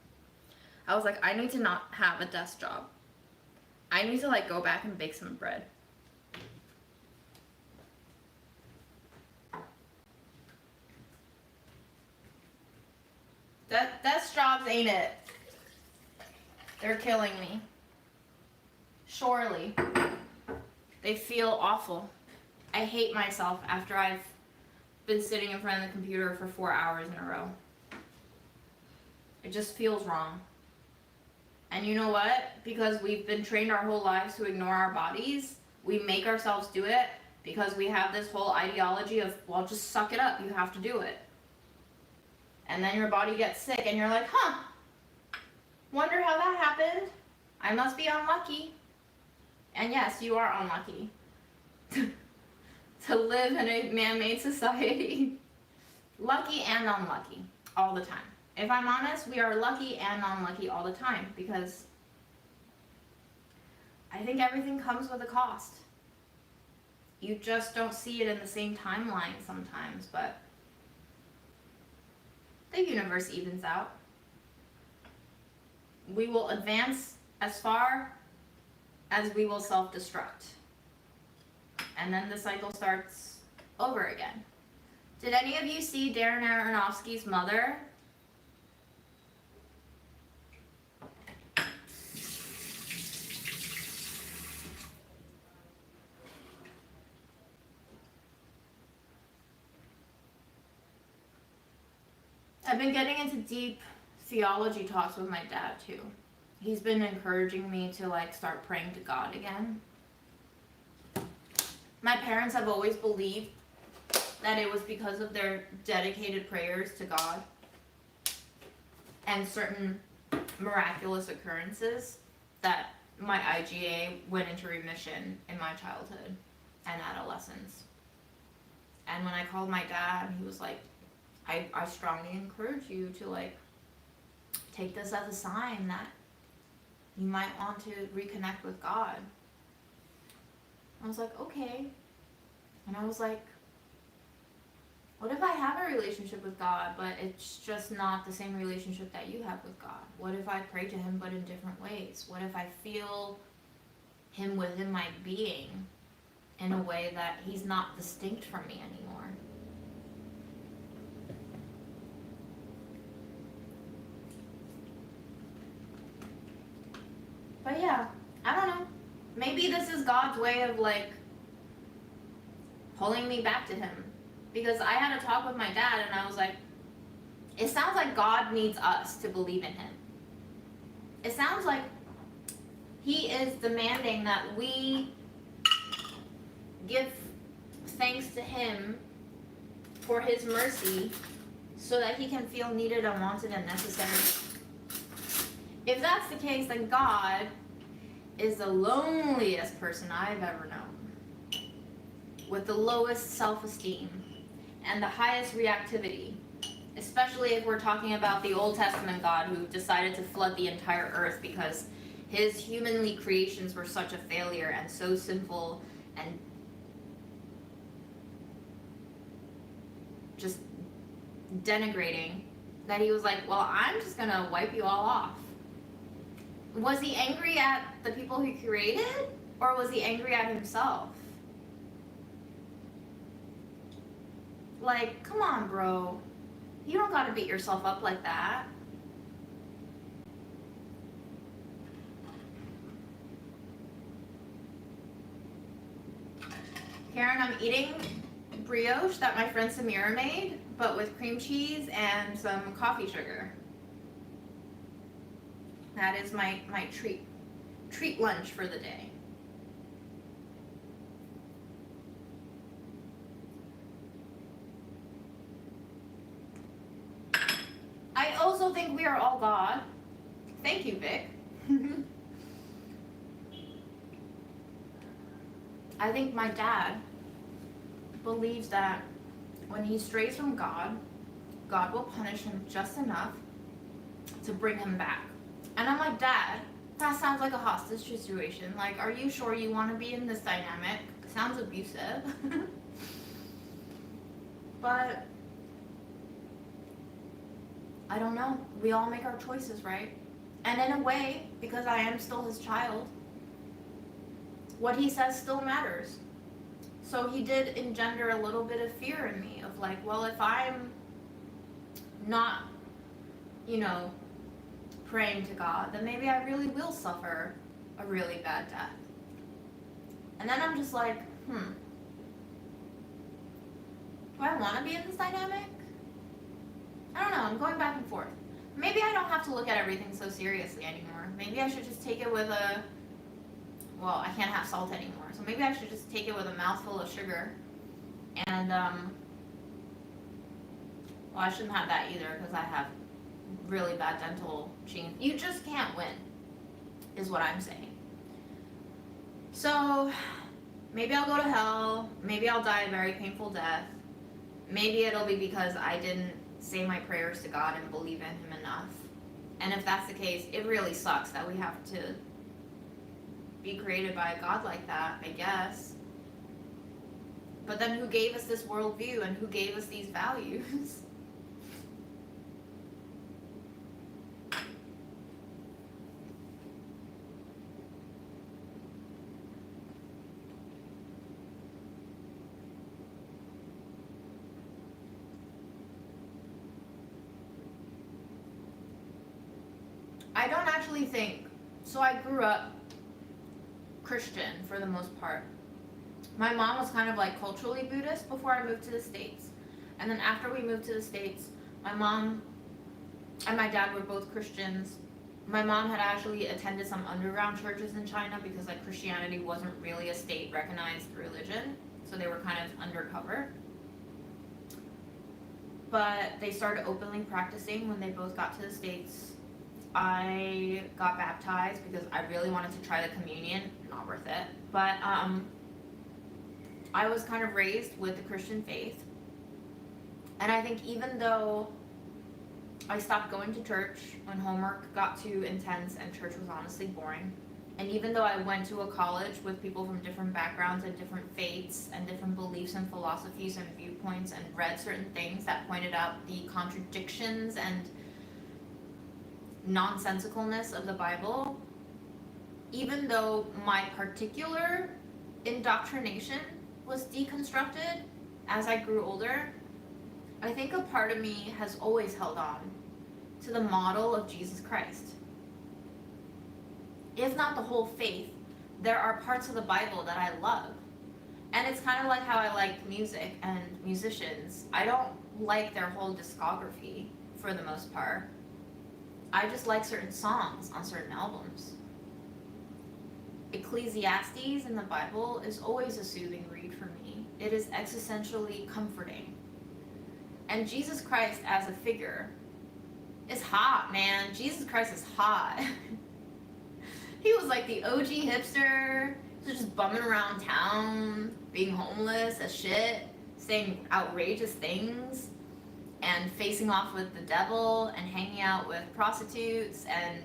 I was like, I need to not have a desk job. I need to like go back and bake some bread. Desk jobs ain't it. They're killing me. Surely. They feel awful. I hate myself after I've been sitting in front of the computer for 4 hours in a row. It just feels wrong. And you know what? Because we've been trained our whole lives to ignore our bodies, we make ourselves do it because we have this whole ideology of, well, just suck it up, you have to do it. And then your body gets sick and you're like, huh, wonder how that happened. I must be unlucky. And yes, you are unlucky to live in a man-made society. Lucky and unlucky all the time. If I'm honest, we are lucky and unlucky all the time because I think everything comes with a cost. You just don't see it in the same timeline sometimes, but the universe evens out. We will advance as far as we will self-destruct. And then the cycle starts over again. Did any of you see Darren Aronofsky's Mother? I've been getting into deep theology talks with my dad too. He's been encouraging me to like start praying to God again. My parents have always believed that it was because of their dedicated prayers to God and certain miraculous occurrences that my IgA went into remission in my childhood and adolescence. And when I called my dad, he was like, I strongly encourage you to like take this as a sign that you might want to reconnect with God. I was like, okay. And I was like, what if I have a relationship with God, but it's just not the same relationship that you have with God? What if I pray to him, but in different ways? What if I feel him within my being in a way that he's not distinct from me anymore? But yeah, I don't know. Maybe this is God's way of like pulling me back to him. Because I had a talk with my dad and I was like, it sounds like God needs us to believe in him. It sounds like he is demanding that we give thanks to him for his mercy so that he can feel needed and wanted and necessary. If that's the case, then God is the loneliest person I've ever known, with the lowest self-esteem and the highest reactivity, especially if we're talking about the Old Testament God who decided to flood the entire earth because his humanly creations were such a failure and so sinful and just denigrating that he was like, well, I'm just gonna wipe you all off. Was he angry at the people he created, or was he angry at himself? Like, come on, bro. You don't gotta beat yourself up like that. Karen, I'm eating brioche that my friend Samira made, but with cream cheese and some coffee sugar. That is my treat lunch for the day. I also think we are all God. Thank you, Vic. I think my dad believes that when he strays from God, God will punish him just enough to bring him back. And I'm like, Dad, that sounds like a hostage situation. Like, are you sure you want to be in this dynamic? It sounds abusive. But I don't know. We all make our choices, right? And in a way, because I am still his child, what he says still matters. So he did engender a little bit of fear in me of like, well, if I'm not, praying to God, then maybe I really will suffer a really bad death. And then I'm just like, do I want to be in this dynamic? I don't know, I'm going back and forth. Maybe I don't have to look at everything so seriously anymore. Maybe I should just take it with I can't have salt anymore. So maybe I should just take it with a mouthful of sugar. And, I shouldn't have that either because I have really bad dental genes. You just can't win, is what I'm saying. So, maybe I'll go to hell. Maybe I'll die a very painful death. Maybe it'll be because I didn't say my prayers to God and believe in him enough. And if that's the case, it really sucks that we have to be created by a God like that, I guess. But then who gave us this worldview and who gave us these values? I don't actually think, so I grew up Christian for the most part. My mom was kind of like culturally Buddhist before I moved to the States. And then after we moved to the States, my mom and my dad were both Christians. My mom had actually attended some underground churches in China because like Christianity wasn't really a state recognized religion. So they were kind of undercover. But they started openly practicing when they both got to the States. I got baptized because I really wanted to try the communion. Not worth it. But I was kind of raised with the Christian faith. And I think even though I stopped going to church when homework got too intense and church was honestly boring, and even though I went to a college with people from different backgrounds and different faiths and different beliefs and philosophies and viewpoints and read certain things that pointed out the contradictions and nonsensicalness of the Bible, even though my particular indoctrination was deconstructed as I grew older, I think a part of me has always held on to the model of Jesus Christ. If not the whole faith, there are parts of the Bible that I love. And it's kind of like how I like music and musicians. I don't like their whole discography for the most part. I just like certain songs on certain albums. Ecclesiastes in the Bible is always a soothing read for me. It is existentially comforting. And Jesus Christ as a figure is hot, man. Jesus Christ is hot. He was like the OG hipster. He was just bumming around town, being homeless as shit, saying outrageous things, and facing off with the devil, and hanging out with prostitutes, and,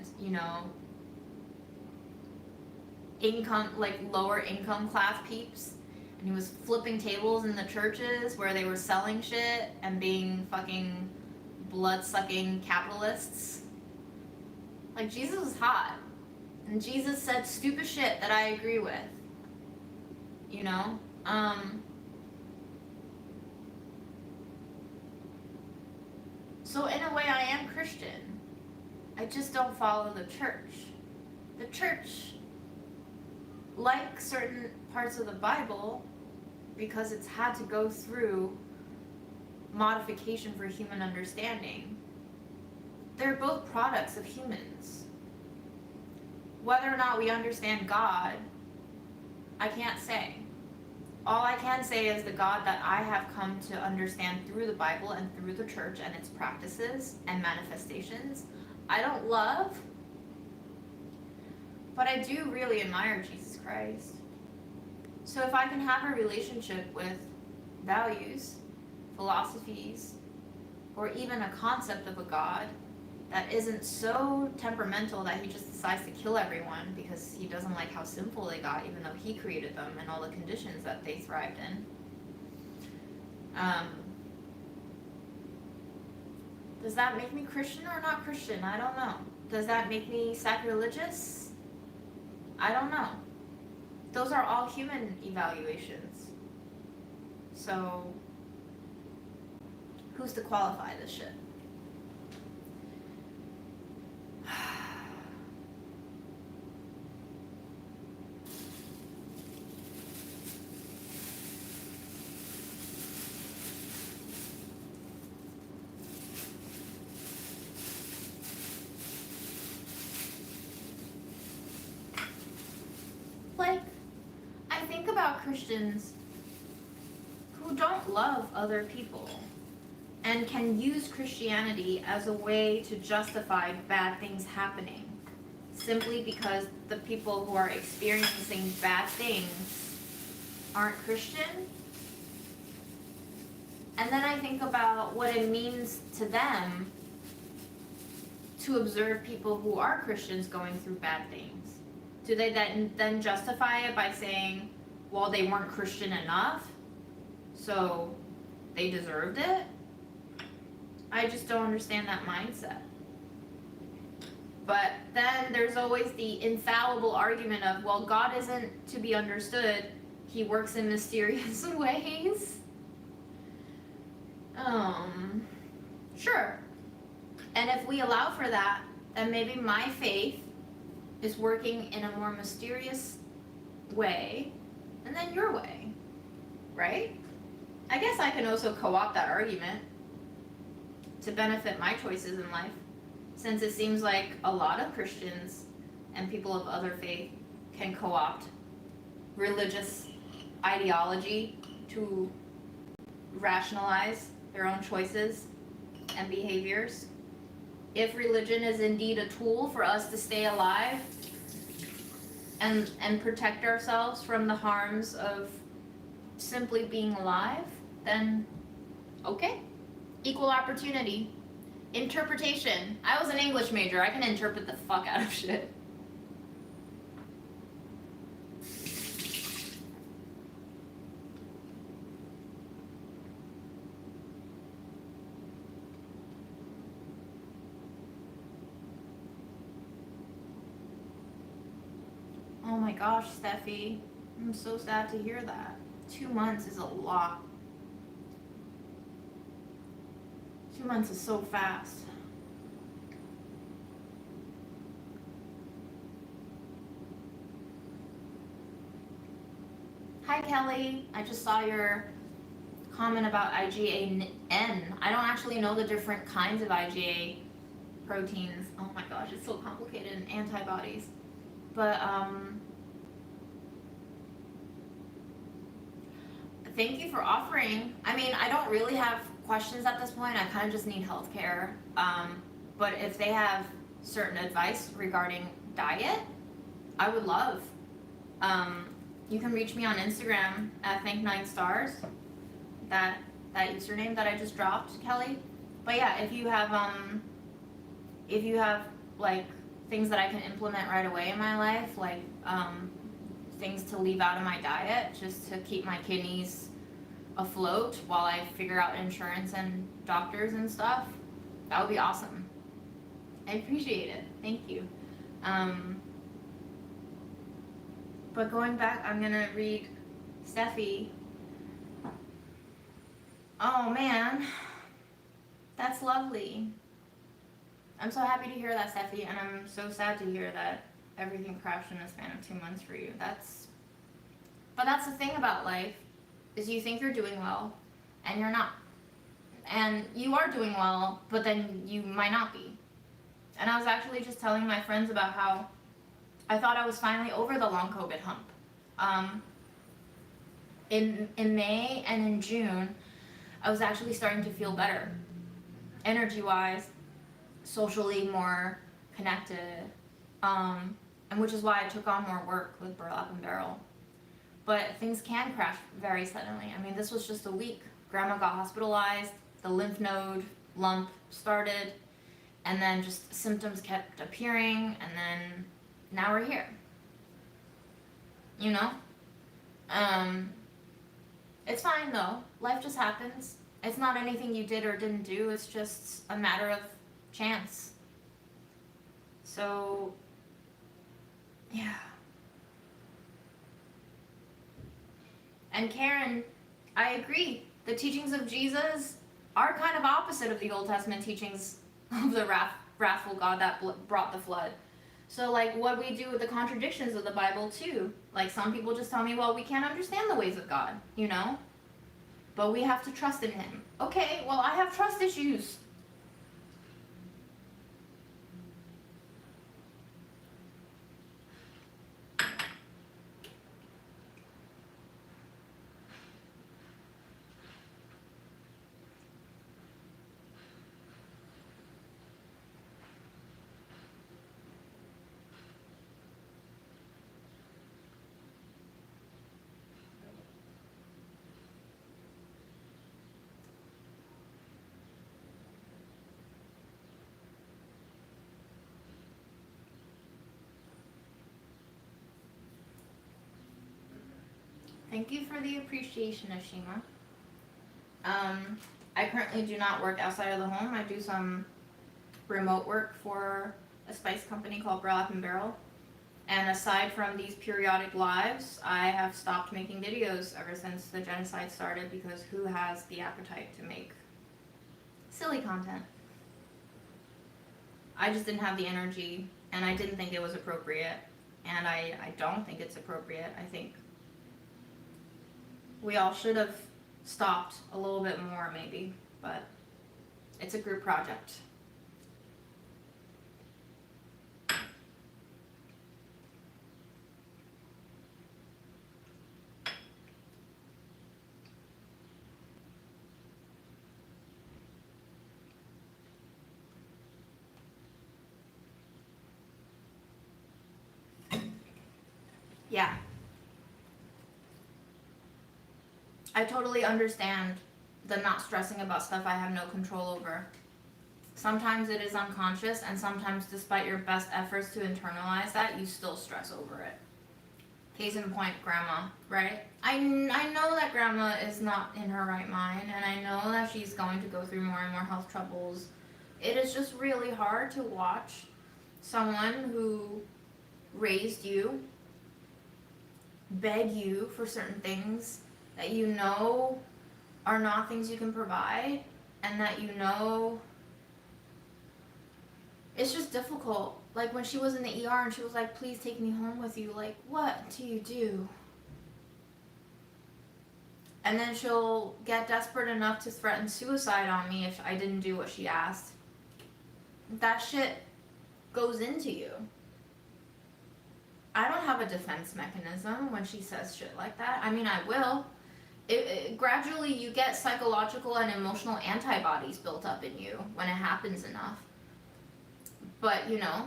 lower income class peeps. And he was flipping tables in the churches where they were selling shit and being fucking blood-sucking capitalists. Like, Jesus was hot. And Jesus said stupid shit that I agree with. So in a way I am Christian. I just don't follow the church. The church, like certain parts of the Bible, because it's had to go through modification for human understanding, they're both products of humans. Whether or not we understand God, I can't say. All I can say is the God that I have come to understand through the Bible and through the church and its practices and manifestations, I don't love, but I do really admire Jesus Christ. So if I can have a relationship with values, philosophies, or even a concept of a God that isn't so temperamental that he just decides to kill everyone because he doesn't like how sinful they got, even though he created them and all the conditions that they thrived in. Does that make me Christian or not Christian? I don't know. Does that make me sacrilegious? I don't know. Those are all human evaluations. So, who's to qualify this shit? Like, I think about Christians who don't love other people and can use Christianity as a way to justify bad things happening simply because the people who are experiencing bad things aren't Christian. And then I think about what it means to them to observe people who are Christians going through bad things. Do they then justify it by saying, well, they weren't Christian enough, so they deserved it? I just don't understand that mindset. But then there's always the infallible argument of, well, God isn't to be understood. He works in mysterious ways. Sure. And if we allow for that, then maybe my faith is working in a more mysterious way, and then your way, right? I guess I can also co-opt that argument to benefit my choices in life, since it seems like a lot of Christians and people of other faith can co-opt religious ideology to rationalize their own choices and behaviors. If religion is indeed a tool for us to stay alive and protect ourselves from the harms of simply being alive, then okay. Equal opportunity. Interpretation. I was an English major. I can interpret the fuck out of shit. Oh my gosh, Steffi. I'm so sad to hear that. 2 months is a lot. 2 months is so fast. Hi Kelly, I just saw your comment about IgA-N. I don't actually know the different kinds of IgA proteins. Oh my gosh, it's so complicated, and antibodies. But thank you for offering. I mean, I don't really have questions at this point. I kind of just need healthcare. But if they have certain advice regarding diet, I would love. You can reach me on Instagram at thank9stars. That username that I just dropped, Kelly. But yeah, if you have like things that I can implement right away in my life, like things to leave out of my diet just to keep my kidneys afloat while I figure out insurance and doctors and stuff, that would be awesome. I appreciate it. Thank you. But going back, I'm gonna read Steffi. Oh man, that's lovely. I'm so happy to hear that, Steffi, and I'm so sad to hear that everything crashed in a span of 2 months for you. But that's the thing about life, is you think you're doing well, and you're not. And you are doing well, but then you might not be. And I was actually just telling my friends about how I thought I was finally over the long COVID hump. In May and in June, I was actually starting to feel better, energy-wise, socially more connected, and which is why I took on more work with Burlap and Barrel. But things can crash very suddenly. I mean, this was just a week. Grandma got hospitalized, the lymph node lump started, and then just symptoms kept appearing, and then now we're here. You know? It's fine though. Life just happens. It's not anything you did or didn't do, it's just a matter of chance. So, yeah. And Karen, I agree. The teachings of Jesus are kind of opposite of the Old Testament teachings of the wrathful God that brought the flood. So, like, what we do with the contradictions of the Bible, too. Like, some people just tell me, well, we can't understand the ways of God, you know? But we have to trust in Him. Okay, well, I have trust issues. Thank you for the appreciation, Ashima. I currently do not work outside of the home. I do some remote work for a spice company called Burlap and Barrel. And aside from these periodic lives, I have stopped making videos ever since the genocide started, because who has the appetite to make silly content? I just didn't have the energy, and I didn't think it was appropriate. And I don't think it's appropriate. I think we all should have stopped a little bit more, maybe, but it's a group project. Yeah. I totally understand the not stressing about stuff I have no control over. Sometimes it is unconscious, and sometimes despite your best efforts to internalize that, you still stress over it. Case in point, grandma, right? I know that grandma is not in her right mind, and I know that she's going to go through more and more health troubles. It is just really hard to watch someone who raised you beg you for certain things that you know are not things you can provide, and that you know it's just difficult. Like when she was in the ER and she was like, please take me home with you, like, what do you do? And then she'll get desperate enough to threaten suicide on me if I didn't do what she asked. That shit goes into you. I don't have a defense mechanism when she says shit like that. I mean, I will. Gradually, you get psychological and emotional antibodies built up in you when it happens enough. But, you know,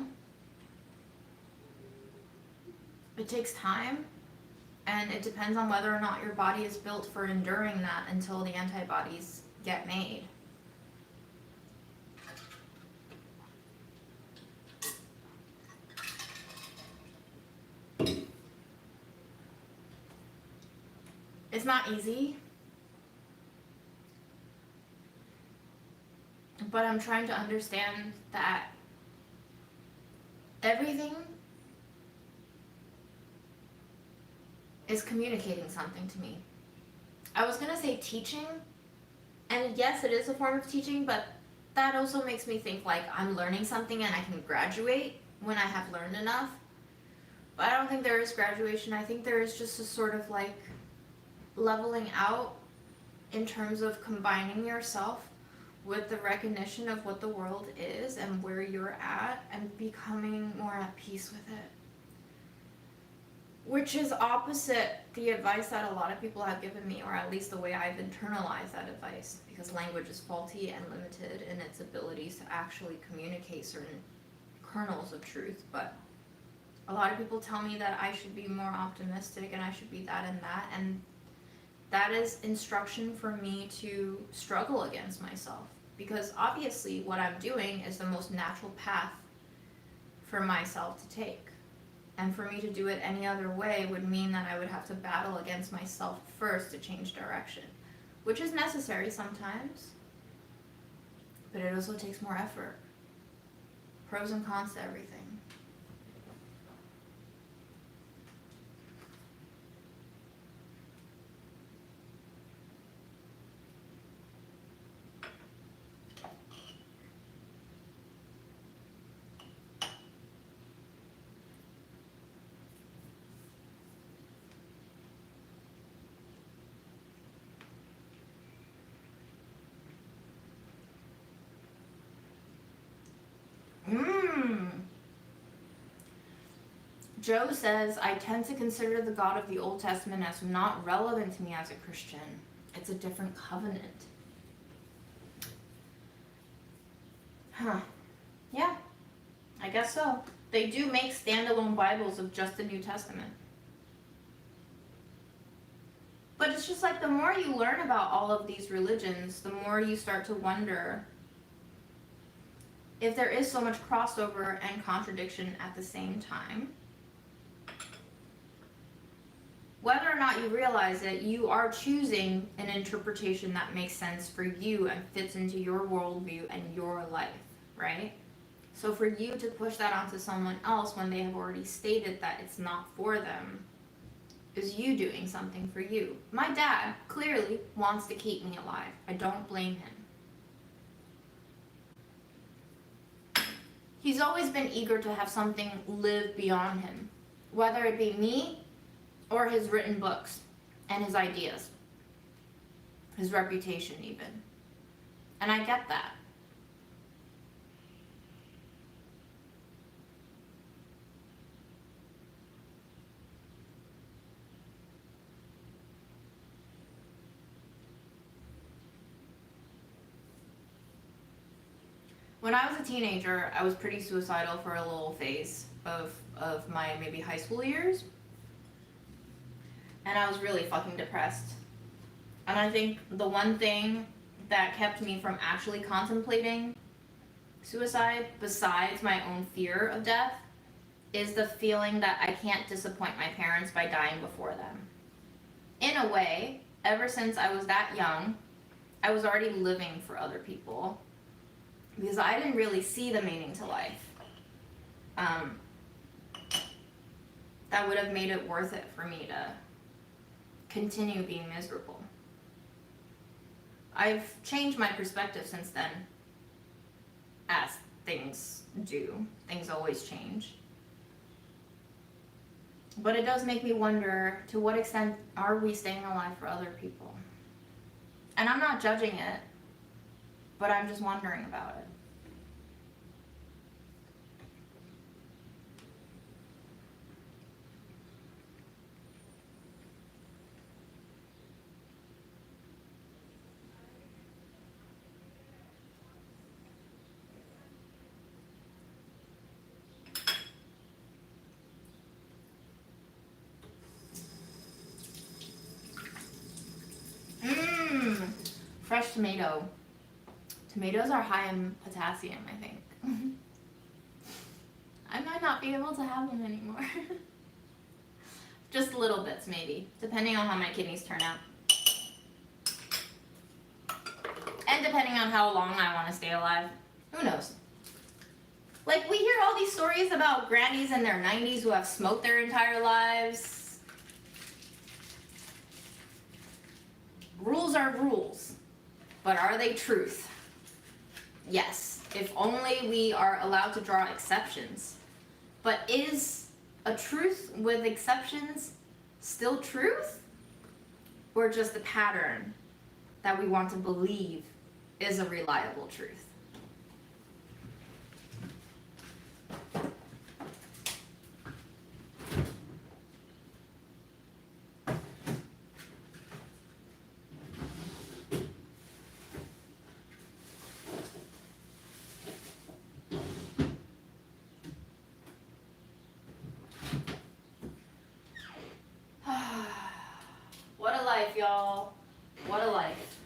it takes time, and it depends on whether or not your body is built for enduring that until the antibodies get made. It's not easy, but I'm trying to understand that everything is communicating something to me. I was gonna say teaching, and yes, it is a form of teaching, but that also makes me think like I'm learning something and I can graduate when I have learned enough. But I don't think there is graduation. I think there is just a sort of like leveling out in terms of combining yourself with the recognition of what the world is and where you're at, and becoming more at peace with it. Which is opposite the advice that a lot of people have given me, or at least the way I've internalized that advice, because language is faulty and limited in its abilities to actually communicate certain kernels of truth. But a lot of people tell me that I should be more optimistic and I should be that and that, and that is instruction for me to struggle against myself. because obviously what I'm doing is the most natural path for myself to take. And for me to do it any other way would mean that I would have to battle against myself first to change direction, which is necessary sometimes, but it also takes more effort. Pros and cons to everything. Joe says, I tend to consider the God of the Old Testament as not relevant to me as a Christian. It's a different covenant. Huh. Yeah, I guess so. They do make standalone Bibles of just the New Testament. But it's just like the more you learn about all of these religions, the more you start to wonder if there is so much crossover and contradiction at the same time. Whether or not you realize it, you are choosing an interpretation that makes sense for you and fits into your worldview and your life, right? So for you to push that onto someone else when they have already stated that it's not for them is you doing something for you. My dad clearly wants to keep me alive. I don't blame him. He's always been eager to have something live beyond him, whether it be me or his written books and his ideas, his reputation even. And I get that. When I was a teenager, I was pretty suicidal for a little phase of my maybe high school years. And I was really fucking depressed. And I think the one thing that kept me from actually contemplating suicide, besides my own fear of death, is the feeling that I can't disappoint my parents by dying before them. In a way, ever since I was that young, I was already living for other people, because I didn't really see the meaning to life. That would have made it worth it for me to continue being miserable. I've changed my perspective since then, as things do. Things always change. But it does make me wonder, to what extent are we staying alive for other people? And I'm not judging it, but I'm just wondering about it. Fresh tomato. Tomatoes are high in potassium, I think. I might not be able to have them anymore. Just little bits, maybe, depending on how my kidneys turn out. And depending on how long I want to stay alive. Who knows? Like, we hear all these stories about grannies in their 90s who have smoked their entire lives. Rules are rules. But are they truth? Yes, if only we are allowed to draw exceptions. But is a truth with exceptions still truth? Or just a pattern that we want to believe is a reliable truth? What a life, y'all. What a life.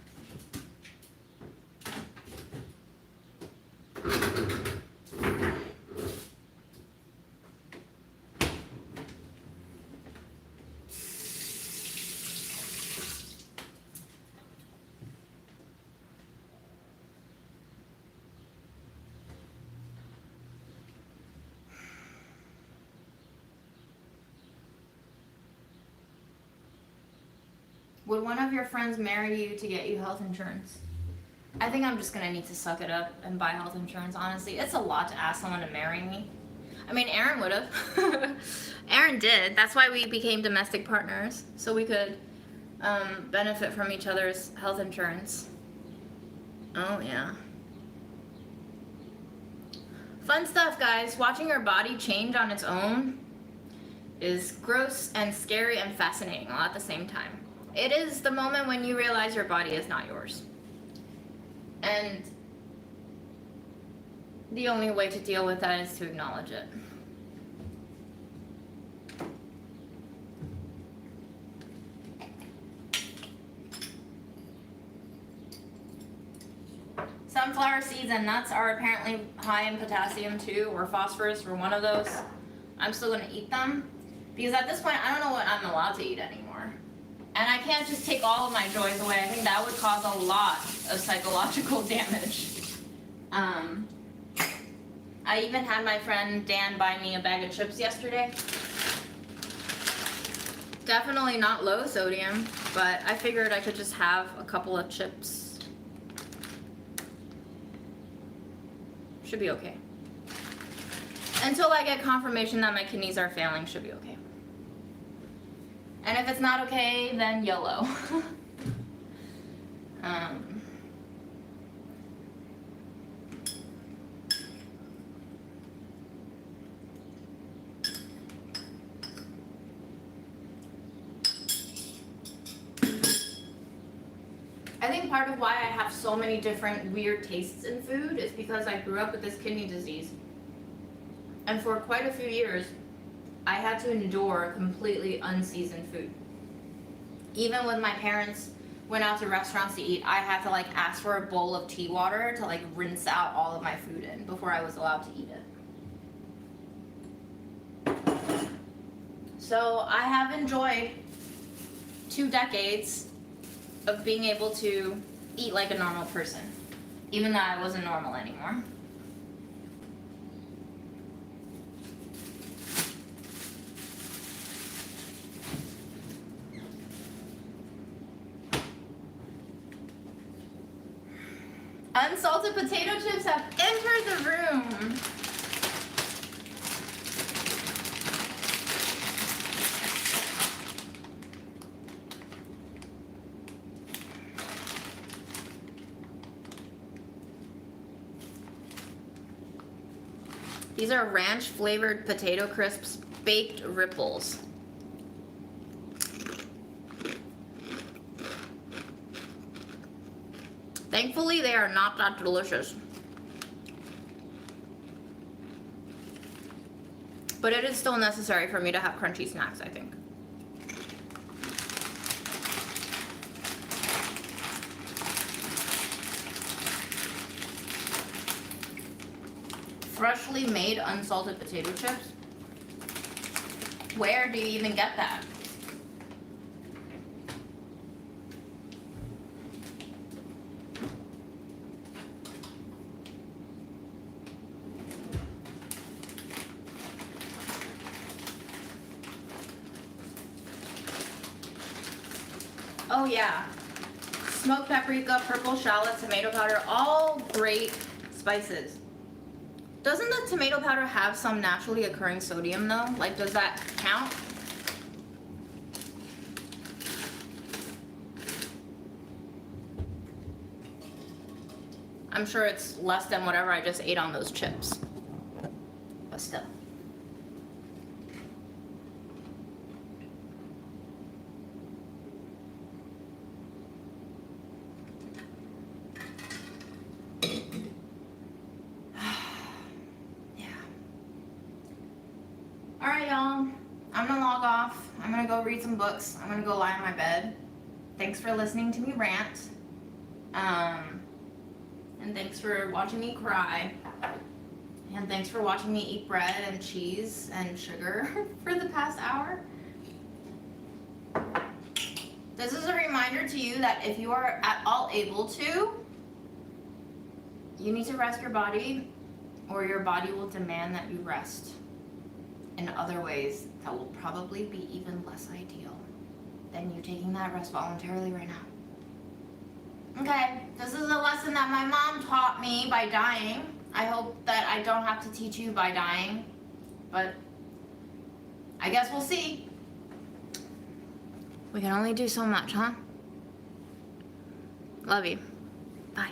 Would one of your friends marry you to get you health insurance? I think I'm just gonna need to suck it up and buy health insurance, honestly. It's a lot to ask someone to marry me. I mean, Aaron would have. Aaron did. That's why we became domestic partners, so we could benefit from each other's health insurance. Oh, yeah. Fun stuff, guys. Watching your body change on its own is gross and scary and fascinating all at the same time. It is the moment when you realize your body is not yours. And the only way to deal with that is to acknowledge it. Sunflower seeds and nuts are apparently high in potassium too, or phosphorus, or one of those. I'm still gonna eat them because at this point I don't know what I'm allowed to eat anymore. And I can't just take all of my joys away. I think that would cause a lot of psychological damage. I even had my friend Dan buy me a bag of chips yesterday. Definitely not low sodium, but I figured I could just have a couple of chips. Should be okay. Until I get confirmation that my kidneys are failing, should be okay. And if it's not okay, then YOLO. I think part of why I have so many different weird tastes in food is because I grew up with this kidney disease. And for quite a few years, I had to endure completely unseasoned food. Even when my parents went out to restaurants to eat, I had to like ask for a bowl of tea water to like rinse out all of my food in before I was allowed to eat it. So I have enjoyed 2 decades of being able to eat like a normal person, even though I wasn't normal anymore. Unsalted potato chips have entered the room. These are ranch flavored potato crisps, baked ripples. Thankfully, they are not that delicious. But it is still necessary for me to have crunchy snacks, I think. Freshly made unsalted potato chips? Where do you even get that? Oh yeah, smoked paprika, purple shallot, tomato powder, all great spices. Doesn't the tomato powder have some naturally occurring sodium though? Like, does that count? I'm sure it's less than whatever I just ate on those chips, but still. Alright, y'all. I'm gonna log off. I'm gonna go read some books. I'm gonna go lie on my bed. Thanks for listening to me rant. And thanks for watching me cry. And thanks for watching me eat bread and cheese and sugar for the past hour. This is a reminder to you that if you are at all able to, you need to rest your body, or your body will demand that you rest in other ways that will probably be even less ideal. than you taking that rest voluntarily right now. Okay, this is a lesson that my mom taught me by dying. I hope that I don't have to teach you by dying, but I guess we'll see. We can only do so much, huh? Love you. Bye.